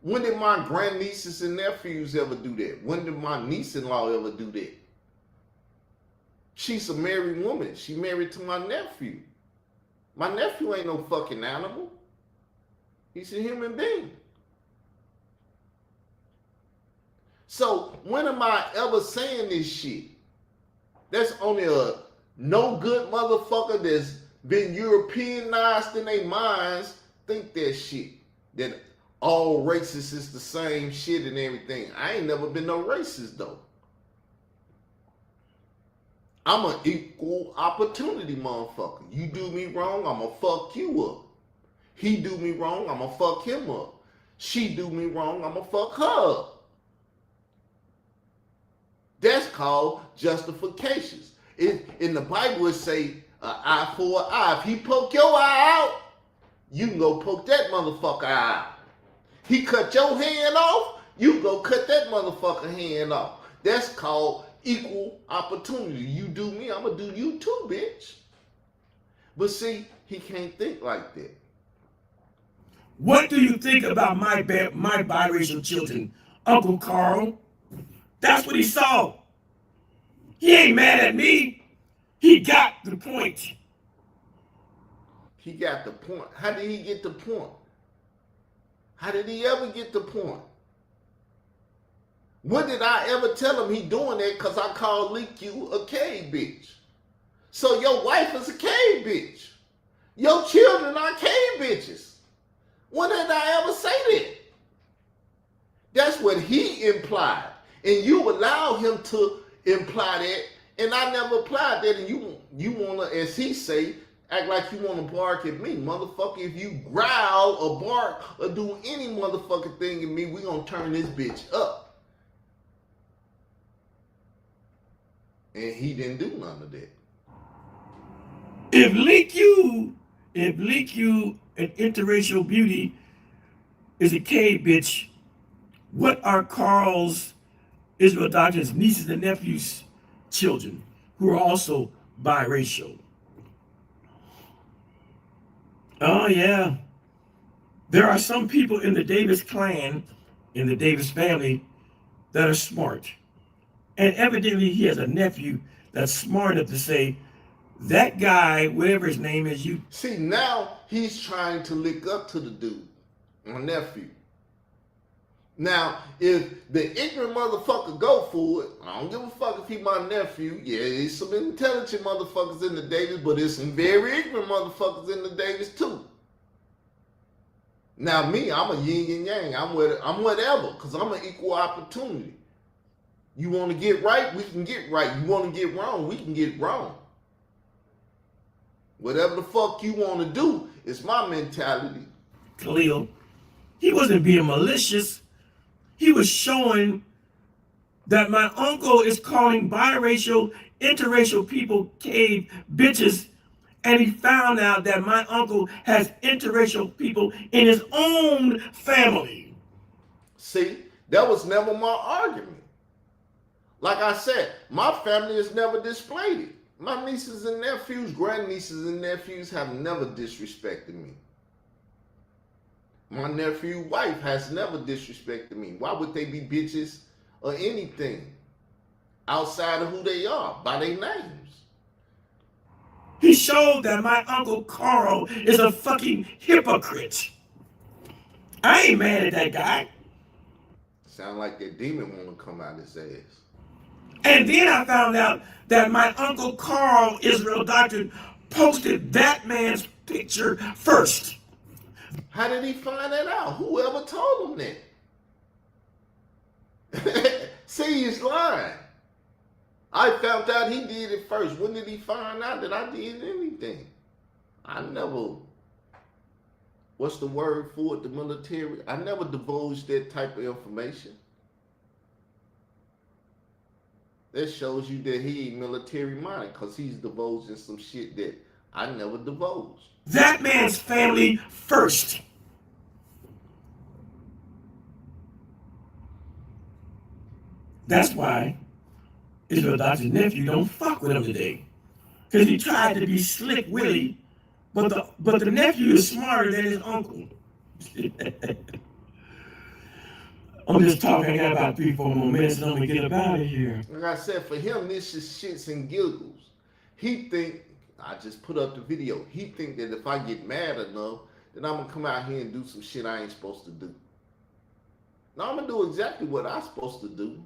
when did my grandnieces and nephews ever do that? When did my niece-in-law ever do that? She's a married woman. She married to my nephew. My nephew ain't no fucking animal. He's a human being. So when am I ever saying this shit? That's only a No good motherfucker that's been Europeanized in their minds think that shit. That all racists is the same shit and everything. I ain't never been no racist though. I'm an equal opportunity motherfucker. You do me wrong, I'ma fuck you up. He do me wrong, I'ma fuck him up. She do me wrong, I'ma fuck her up. That's called justifications. In the Bible it say an eye for an eye. If he poke your eye out, you can go poke that motherfucker out. He cut your hand off, you go cut that motherfucker hand off. That's called equal opportunity. You do me, I'm gonna do you too, bitch. But see, he can't think like that. What do you think about my biracial children, Uncle Carl? That's what he saw. He ain't mad at me. He got the point. He got the point. How did he get the point? How did he ever get the point? When did I ever tell him he doing that because I called Leak you a cave bitch? So your wife is a cave bitch. Your children are cave bitches. When did I ever say that? That's what he implied. And you allow him to imply that, and I never applied that, and you wanna, as he say, act like you wanna bark at me. Motherfucker, if you growl or bark or do any motherfucking thing at me, we gonna turn this bitch up. And he didn't do none of that. If Leak you, an interracial beauty, is a cave bitch, what are Carl's Israel Doctor's nieces and nephews' children who are also biracial? Oh yeah. There are some people in the Davis clan, in the Davis family, that are smart. And evidently he has a nephew that's smart enough to say, that guy, whatever his name is, you. See, now he's trying to lick up to the dude, my nephew. Now, if the ignorant motherfucker go for it, I don't give a fuck if he my nephew. Yeah, there's some intelligent motherfuckers in the Davis, but there's some very ignorant motherfuckers in the Davis too. Now me, I'm a yin and yang. I'm whatever, because I'm an equal opportunity. You want to get right, we can get right. You want to get wrong, we can get wrong. Whatever the fuck you want to do, it's my mentality. Khalil, he wasn't being malicious. He was showing that my uncle is calling biracial, interracial people cave bitches, and he found out that my uncle has interracial people in his own family. See, that was never my argument. Like I said, my family has never displayed it. My nieces and nephews, grandnieces and nephews have never disrespected me. My nephew's wife has never disrespected me. Why would they be bitches or anything outside of who they are, by their names? He showed that my Uncle Carl is a fucking hypocrite. I ain't mad at that guy. Sound like that demon want to come out his ass. And then I found out that my Uncle Carl, Israel Doctor, posted that man's picture first. How did he find that out? Whoever told him that? See, he's lying. I found out he did it first. When did he find out that I did anything? I never, what's the word for it, the military? I never divulged that type of information. That shows you that he ain't military minded, because he's divulging some shit that I never divulged. That man's family first. That's why Israel Doctor's nephew don't fuck with him today. Because he tried to be slick Willie, but the nephew is smarter than his uncle. I'm just talking. I got about 3-4 more minutes and I'm gonna get up out of here. Like I said, for him, this is shits and giggles. He think, I just put up the video, he think that if I get mad enough, then I'm gonna come out here and do some shit I ain't supposed to do. Now I'm gonna do exactly what I'm supposed to do.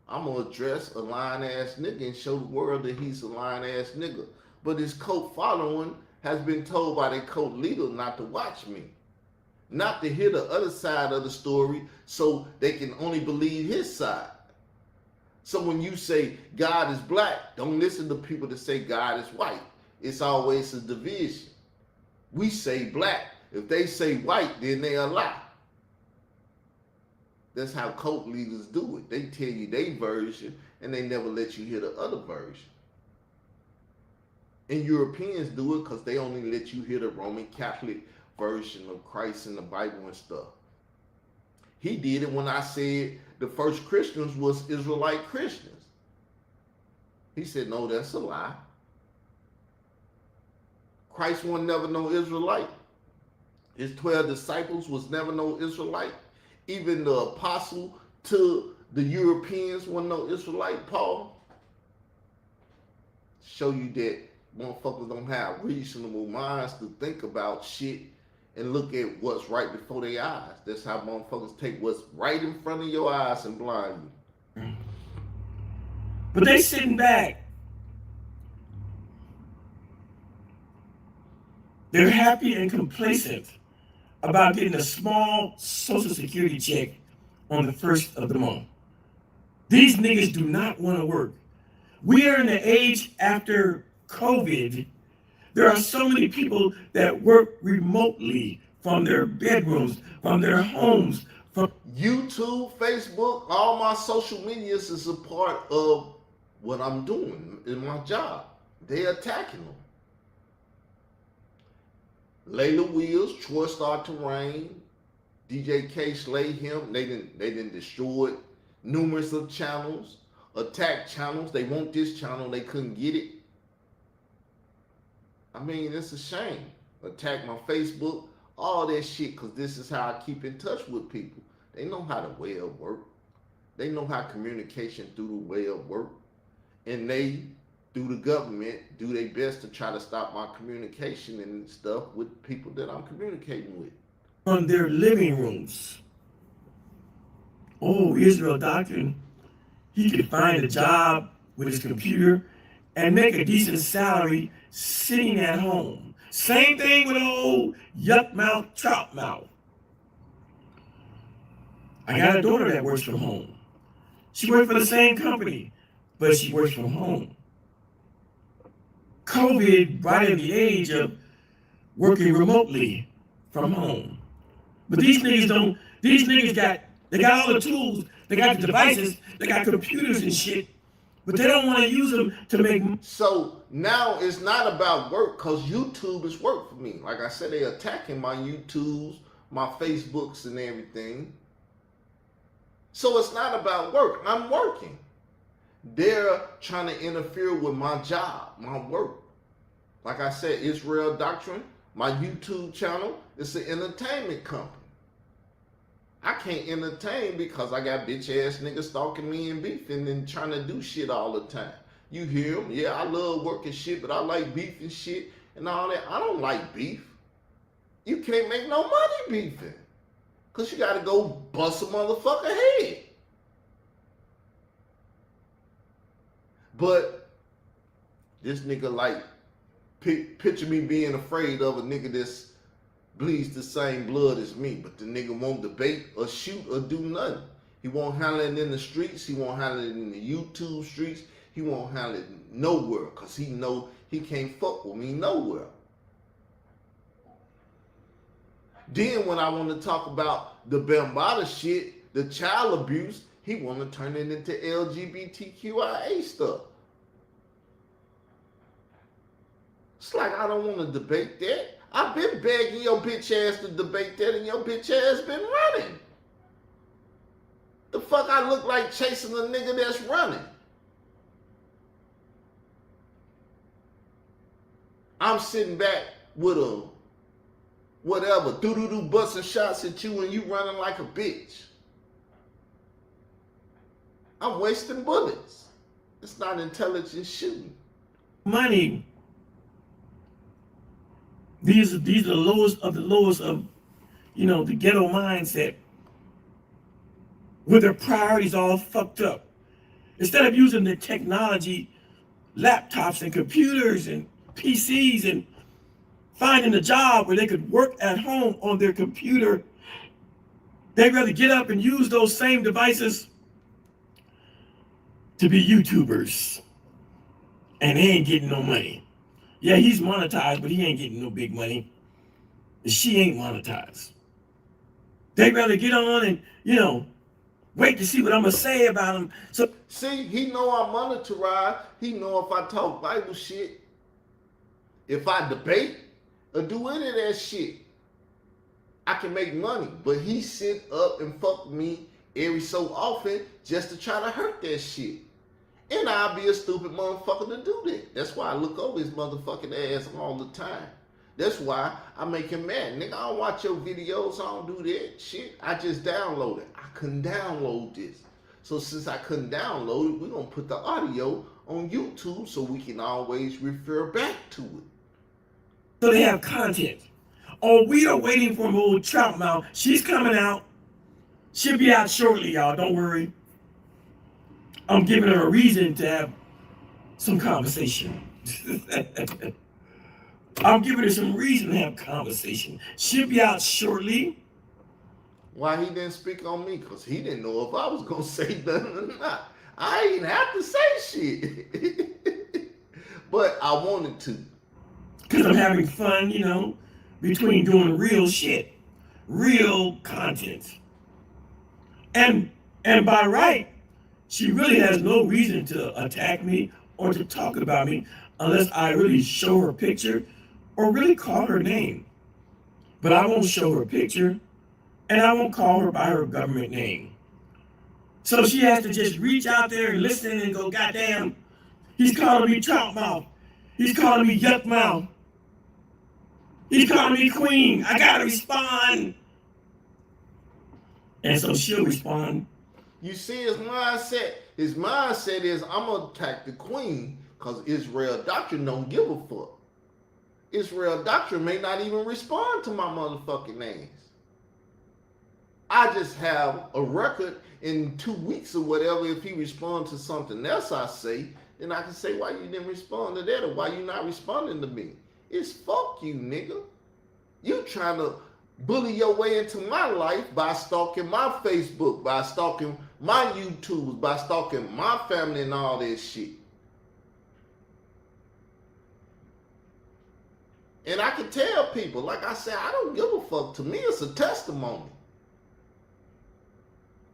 I'm gonna address a lying ass nigga and show the world that he's a lying ass nigga. But his cult following has been told by their cult leader not to watch me, not to hear the other side of the story, so they can only believe his side. So when you say God is black, don't listen to people that say God is white. It's always a division. We say black. If they say white, then they a lie. That's how cult leaders do it. They tell you their version and they never let you hear the other version. And Europeans do it because they only let you hear the Roman Catholic version of Christ in the Bible and stuff. He did it when I said the first Christians was Israelite Christians. He said, no, that's a lie. Christ was never no Israelite. His 12 disciples was never no Israelite. Even the apostle to the Europeans wasn't no Israelite, Paul. Show you that motherfuckers don't have reasonable minds to think about shit and look at what's right before their eyes. That's how motherfuckers take what's right in front of your eyes and blind you. But they sitting back. They're happy and complacent about getting a small Social Security check on the first of the month. These niggas do not want to work. We are in the age after COVID. There are so many people that work remotely from their bedrooms, from their homes, from YouTube, Facebook, all my social medias is a part of what I'm doing in my job. They're attacking them. Layla Wheels, Troy Star Terrain, DJ K Slay him. They didn't destroy numerous of channels, attack channels. They want this channel, they couldn't get it. I mean, it's a shame. Attack my Facebook, all that shit, because this is how I keep in touch with people. They know how the web work. They know how communication through the web work. And they, through the government, do their best to try to stop my communication and stuff with people that I'm communicating with. From their living rooms. Oh, Israel Doctrine, he could find a job with his computer and make a decent salary sitting at home. Same thing with old yuck mouth, trout mouth. I got a daughter that works from home. She works for the same company, but she works from home. COVID brought in the age of working remotely from home. But these niggas got all the tools, they got the devices, they got computers and shit, but they don't want to use them to make. So now it's not about work, because YouTube is work for me. Like I said, they're attacking my YouTubes, my Facebooks and everything. So it's not about work. I'm working. They're trying to interfere with my job, my work. Like I said, Israel Doctrine, my YouTube channel, it's an entertainment company. I can't entertain because I got bitch ass niggas stalking me and beefing and trying to do shit all the time. You hear them? Yeah, I love working shit, but I like beef and shit and all that. I don't like beef. You can't make no money beefing, because you got to go bust a motherfucker head. But this nigga like, picture me being afraid of a nigga that's bleeds the same blood as me, but the nigga won't debate or shoot or do nothing. He won't handle it in the streets. He won't handle it in the YouTube streets. He won't handle it nowhere, because he know he can't fuck with me nowhere. Then when I want to talk about the Bambada shit, the child abuse, he want to turn it into LGBTQIA stuff. It's like, I don't want to debate that. I've been begging your bitch ass to debate that, and your bitch ass been running. The fuck I look like chasing a nigga that's running? I'm sitting back with a whatever, doo-doo-doo busting shots at you and you running like a bitch. I'm wasting bullets. It's not intelligent shooting. Money. These are the lowest of the lowest of, the ghetto mindset, with their priorities all fucked up. Instead of using the technology, laptops and computers and PCs and finding a job where they could work at home on their computer, they'd rather get up and use those same devices to be YouTubers. And they ain't getting no money. Yeah, he's monetized, but he ain't getting no big money. And she ain't monetized. They'd rather get on and, wait to see what I'm going to say about him. So, see, he know I'm monetized. He know if I talk Bible shit, if I debate or do any of that shit, I can make money. But he sit up and fuck me every so often just to try to hurt that shit. And I'll be a stupid motherfucker to do that. That's why I look over his motherfucking ass all the time. That's why I make him mad. Nigga, I don't watch your videos. I don't do that shit. I just download it. I couldn't download this. So since I couldn't download it, we're going to put the audio on YouTube so we can always refer back to it. So they have content. Oh, we are waiting for an old trout mouth. She's coming out. She'll be out shortly, y'all. Don't worry. I'm giving her a reason to have some conversation. I'm giving her some reason to have conversation. She'll be out shortly. Why he didn't speak on me? Because he didn't know if I was going to say nothing or not. I didn't have to say shit. But I wanted to. Because I'm having fun, between doing real shit. Real content. And by right, she really has no reason to attack me or to talk about me unless I really show her a picture or really call her name. But I won't show her a picture and I won't call her by her government name. So she has to just reach out there and listen and go, goddamn, he's calling me trout mouth. He's calling me yuck mouth. He's calling me queen. I gotta respond. And so she'll respond. You see his mindset? His mindset is, I'm going to attack the queen because Israel Doctrine don't give a fuck. Israel Doctrine may not even respond to my motherfucking names. I just have a record in 2 weeks or whatever. If he responds to something else I say, then I can say why you didn't respond to that or why you not responding to me. It's fuck you, nigga. You trying to bully your way into my life by stalking my Facebook, by stalking my YouTubes, by stalking my family and all that shit. And I can tell people, like I said, I don't give a fuck. To me, it's a testimony.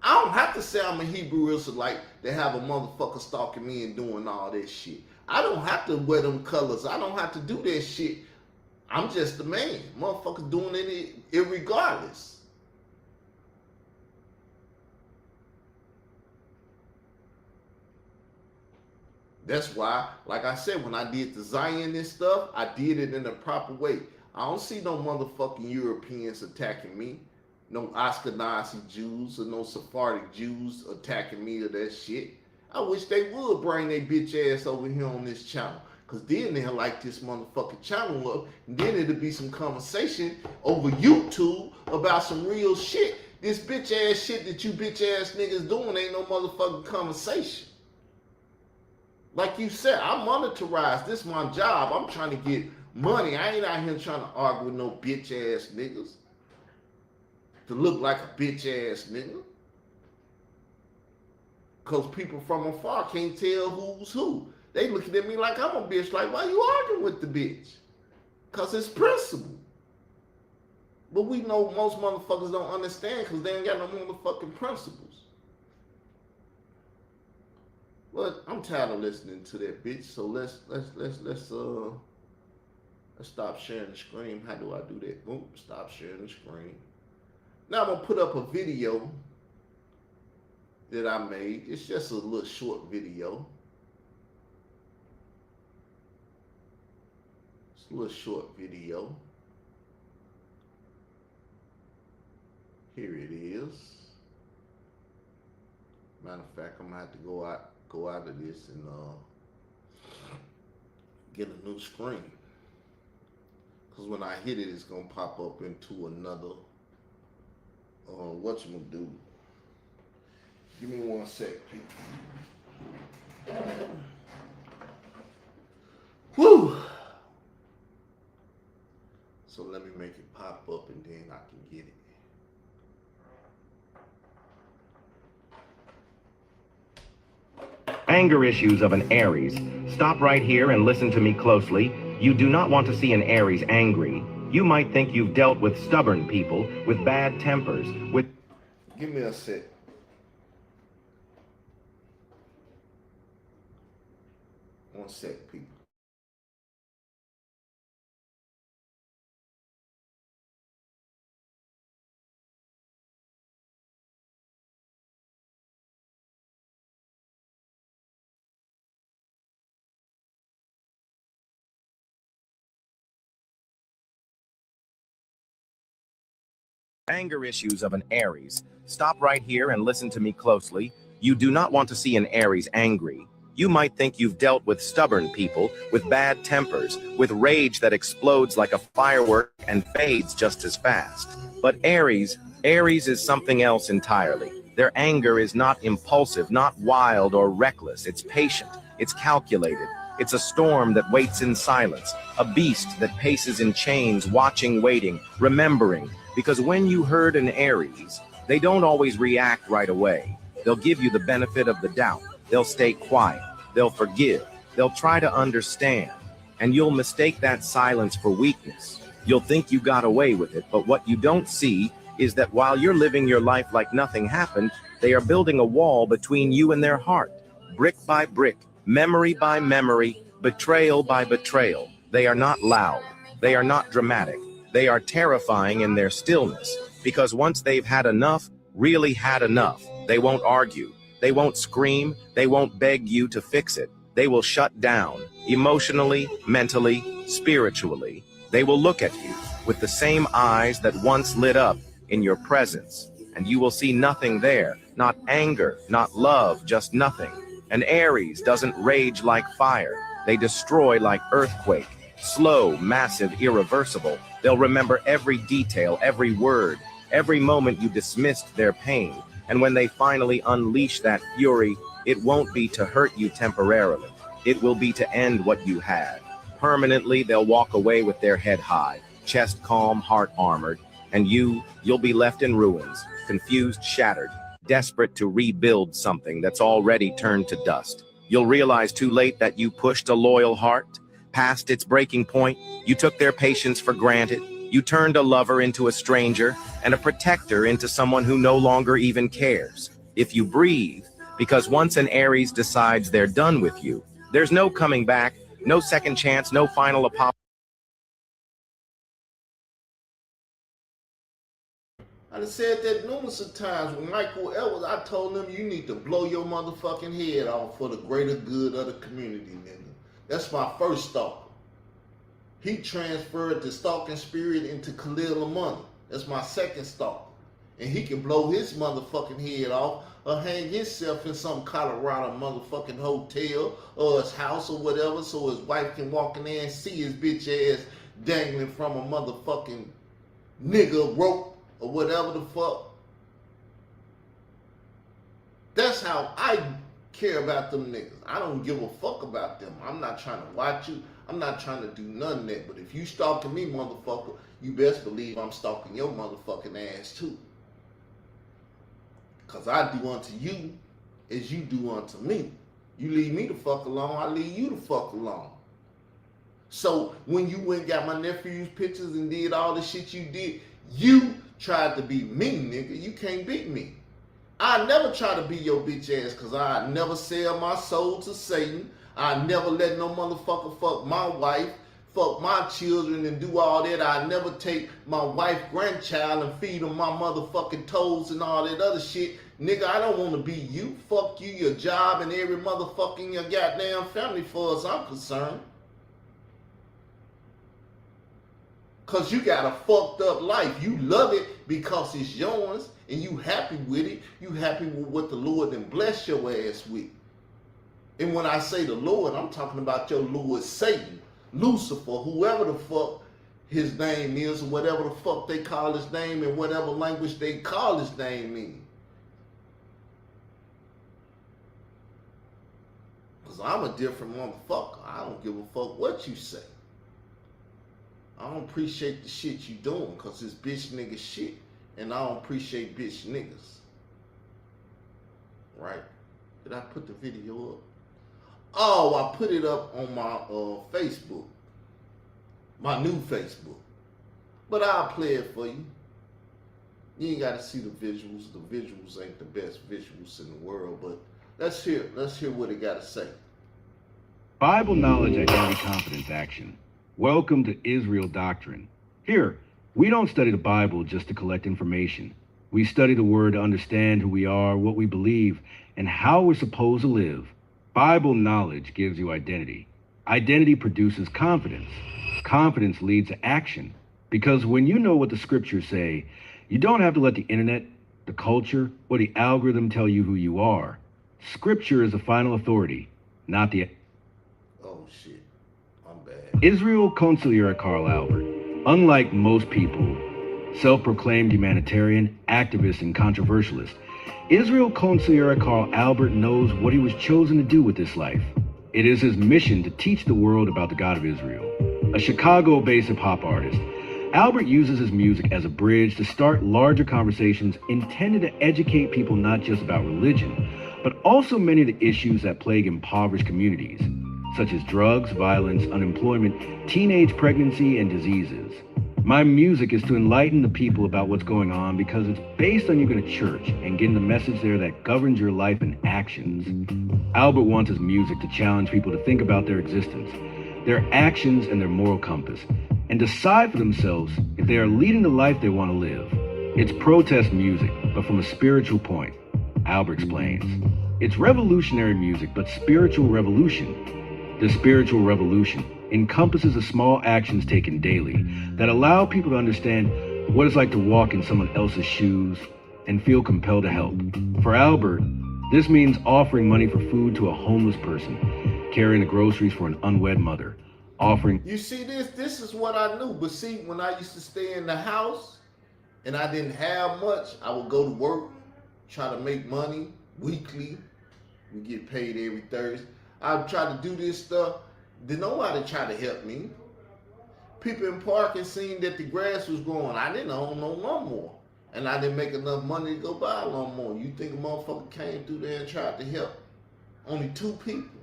I don't have to say I'm a Hebrew Israelite to have a motherfucker stalking me and doing all that shit. I don't have to wear them colors. I don't have to do that shit. I'm just a man. Motherfuckers doing it irregardless. That's why, like I said, when I did the Zion and stuff, I did it in a proper way. I don't see no motherfucking Europeans attacking me. No Ashkenazi Jews or no Sephardic Jews attacking me or that shit. I wish they would bring their bitch ass over here on this channel. Because then they'll like this motherfucking channel up. And then it'll be some conversation over YouTube about some real shit. This bitch ass shit that you bitch ass niggas doing ain't no motherfucking conversation. Like you said, I'm monetized. This is my job. I'm trying to get money. I ain't out here trying to argue with no bitch ass niggas. To look like a bitch ass nigga. Because people from afar can't tell who's who. They looking at me like I'm a bitch. Like, why you arguing with the bitch? Because it's principle. But we know most motherfuckers don't understand because they ain't got no motherfucking principles. But I'm tired of listening to that bitch. So let's stop sharing the screen. How do I do that? Boom, stop sharing the screen. Now I'm gonna put up a video that I made. It's just a little short video. It's a little short video. Here it is. Matter of fact, I'm gonna have to go out of this and get a new screen. Cause when I hit it, it's gonna pop up into another whatchamado. Give me 1 sec, people. Whew. So let me make it pop up and then I can get it. Anger issues of an Aries. Stop right here and listen to me closely. You do not want to see an Aries angry. You might think you've dealt with stubborn people, with bad tempers, with... Give me a sec. One sec, people. Anger issues of an Aries. Stop right here and listen to me closely. You do not want to see an Aries angry. You might think you've dealt with stubborn people, with bad tempers, with rage that explodes like a firework and fades just as fast. But Aries is something else entirely. Their anger is not impulsive, not wild or reckless. It's patient. It's calculated. It's a storm that waits in silence, a beast that paces in chains, watching, waiting, remembering. Because when you herd an Aries, they don't always react right away. They'll give you the benefit of the doubt. They'll stay quiet. They'll forgive. They'll try to understand. And you'll mistake that silence for weakness. You'll think you got away with it, but what you don't see is that while you're living your life like nothing happened, they are building a wall between you and their heart. Brick by brick, memory by memory, betrayal by betrayal. They are not loud. They are not dramatic. They are terrifying in their stillness, because once they've had enough, really had enough, they won't argue. They won't scream. They won't beg you to fix it. They will shut down, emotionally, mentally, spiritually. They will look at you with the same eyes that once lit up in your presence, and you will see nothing there, not anger, not love, just nothing. An Aries doesn't rage like fire. They destroy like earthquake. Slow, massive, irreversible. They'll remember every detail, every word, every moment you dismissed their pain. And when they finally unleash that fury, it won't be to hurt you temporarily. It will be to end what you had. Permanently, they'll walk away with their head high, chest calm, heart armored, and you'll be left in ruins, confused, shattered, desperate to rebuild something that's already turned to dust. You'll realize too late that you pushed a loyal heart past its breaking point. You took their patience for granted. You turned a lover into a stranger and a protector into someone who no longer even cares. If you breathe, because once an Aries decides they're done with you, there's no coming back, no second chance, no final apology. I done said that numerous of times with Michael Edwards. I told him you need to blow your motherfucking head off for the greater good of the community, nigga. That's my first stalker. He transferred the stalking spirit into Khalil Amani. That's my second stalker. And he can blow his motherfucking head off or hang himself in some Colorado motherfucking hotel or his house or whatever so his wife can walk in there and see his bitch ass dangling from a motherfucking nigga rope or whatever the fuck. That's how I care about them niggas. I don't give a fuck about them. I'm not trying to watch you. I'm not trying to do none of that. But if you stalking me, motherfucker, you best believe I'm stalking your motherfucking ass too. Cause I do unto you as you do unto me. You leave me the fuck alone, I leave you the fuck alone. So when you went and got my nephew's pictures and did all the shit you did, you tried to be me, nigga. You can't beat me. I never try to be your bitch ass because I never sell my soul to Satan. I never let no motherfucker fuck my wife, fuck my children and do all that. I never take my wife, grandchild and feed them my motherfucking toes and all that other shit. Nigga, I don't want to be you. Fuck you, your job, and every motherfucker in your goddamn family for as I'm concerned. Cause you got a fucked up life. You love it because it's yours and you happy with it. You happy with what the Lord then bless your ass with. And when I say the Lord, I'm talking about your Lord Satan, Lucifer, whoever the fuck his name is, or whatever the fuck they call his name in whatever language they call his name in. Because I'm a different motherfucker. I don't give a fuck what you say. I don't appreciate the shit you doing because it's bitch nigga shit. And I don't appreciate bitch niggas. Right? Did I put the video up? Oh, I put it up on my Facebook. My new Facebook. But I'll play it for you. You ain't got to see the visuals. The visuals ain't the best visuals in the world, but let's hear what it got to say. Bible knowledge, identity, confidence, action. Welcome to Israel Doctrine. Here, we don't study the Bible just to collect information. We study the Word to understand who we are, what we believe, and how we're supposed to live. Bible knowledge gives you identity. Identity produces confidence. Confidence leads to action. Because when you know what the scriptures say, you don't have to let the internet, the culture, or the algorithm tell you who you are. Scripture is the final authority, not the... Oh shit, I'm bad. Israel Consigliere Carl Albert, unlike most people, self-proclaimed humanitarian, activist, and controversialist, Israel Consigliere Carl Albert knows what he was chosen to do with this life. It is his mission to teach the world about the God of Israel. A Chicago-based hip-hop artist, Albert uses his music as a bridge to start larger conversations intended to educate people not just about religion, but also many of the issues that plague impoverished communities, such as drugs, violence, unemployment, teenage pregnancy, and diseases. My music is to enlighten the people about what's going on because it's based on you going to church and getting the message there that governs your life and actions. Albert wants his music to challenge people to think about their existence, their actions, and their moral compass, and decide for themselves if they are leading the life they want to live. It's protest music, but from a spiritual point, Albert explains. It's revolutionary music, but spiritual revolution. The spiritual revolution encompasses the small actions taken daily that allow people to understand what it's like to walk in someone else's shoes and feel compelled to help. For Albert, this means offering money for food to a homeless person, carrying the groceries for an unwed mother, offering... You see this is what I knew. But see, when I used to stay in the house and I didn't have much, I would go to work, try to make money weekly. We get paid every Thursday. I would try to do this stuff. Did nobody try to help me? People in parking seen that the grass was growing. I didn't own no lawnmower. And I didn't make enough money to go buy a lawnmower. You think a motherfucker came through there and tried to help? Only 2 people.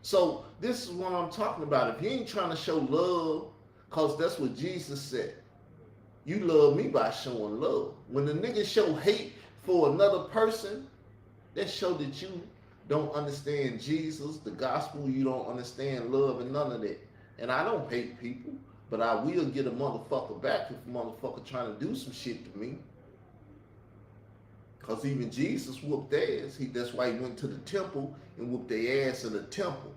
So this is what I'm talking about. If you ain't trying to show love, because that's what Jesus said. You love me by showing love. When the niggas show hate for another person, that show that you don't understand Jesus, the gospel. You don't understand love and none of that. And I don't hate people, but I will get a motherfucker back if a motherfucker trying to do some shit to me. Because even Jesus whooped their ass. That's why he went to the temple and whooped their ass in the temple.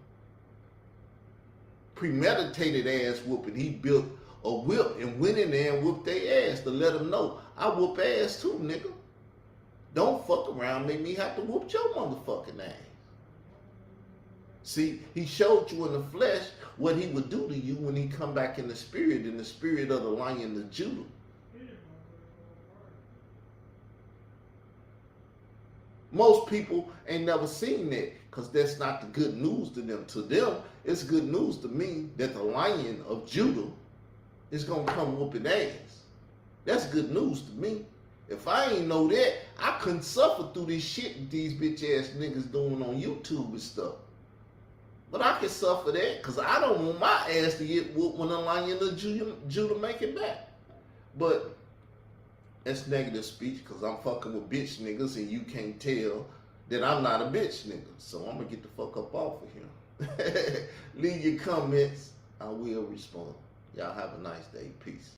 Premeditated ass whooping. He built a whip and went in there and whooped their ass to let them know, I whoop ass too, nigga. Don't fuck around, make me have to whoop your motherfucking ass. See, he showed you in the flesh what he would do to you when he come back in the spirit of the Lion of Judah. Most people ain't never seen that because that's not the good news to them. To them, it's good news to me that the Lion of Judah is going to come whooping ass. That's good news to me. If I ain't know that, I couldn't suffer through this shit that these bitch ass niggas doing on YouTube and stuff. But I can suffer that because I don't want my ass to get whooped when the Lion of Judah make it back. But that's negative speech because I'm fucking with bitch niggas and you can't tell that I'm not a bitch nigga. So I'm going to get the fuck up off of here. Leave your comments. I will respond. Y'all have a nice day. Peace.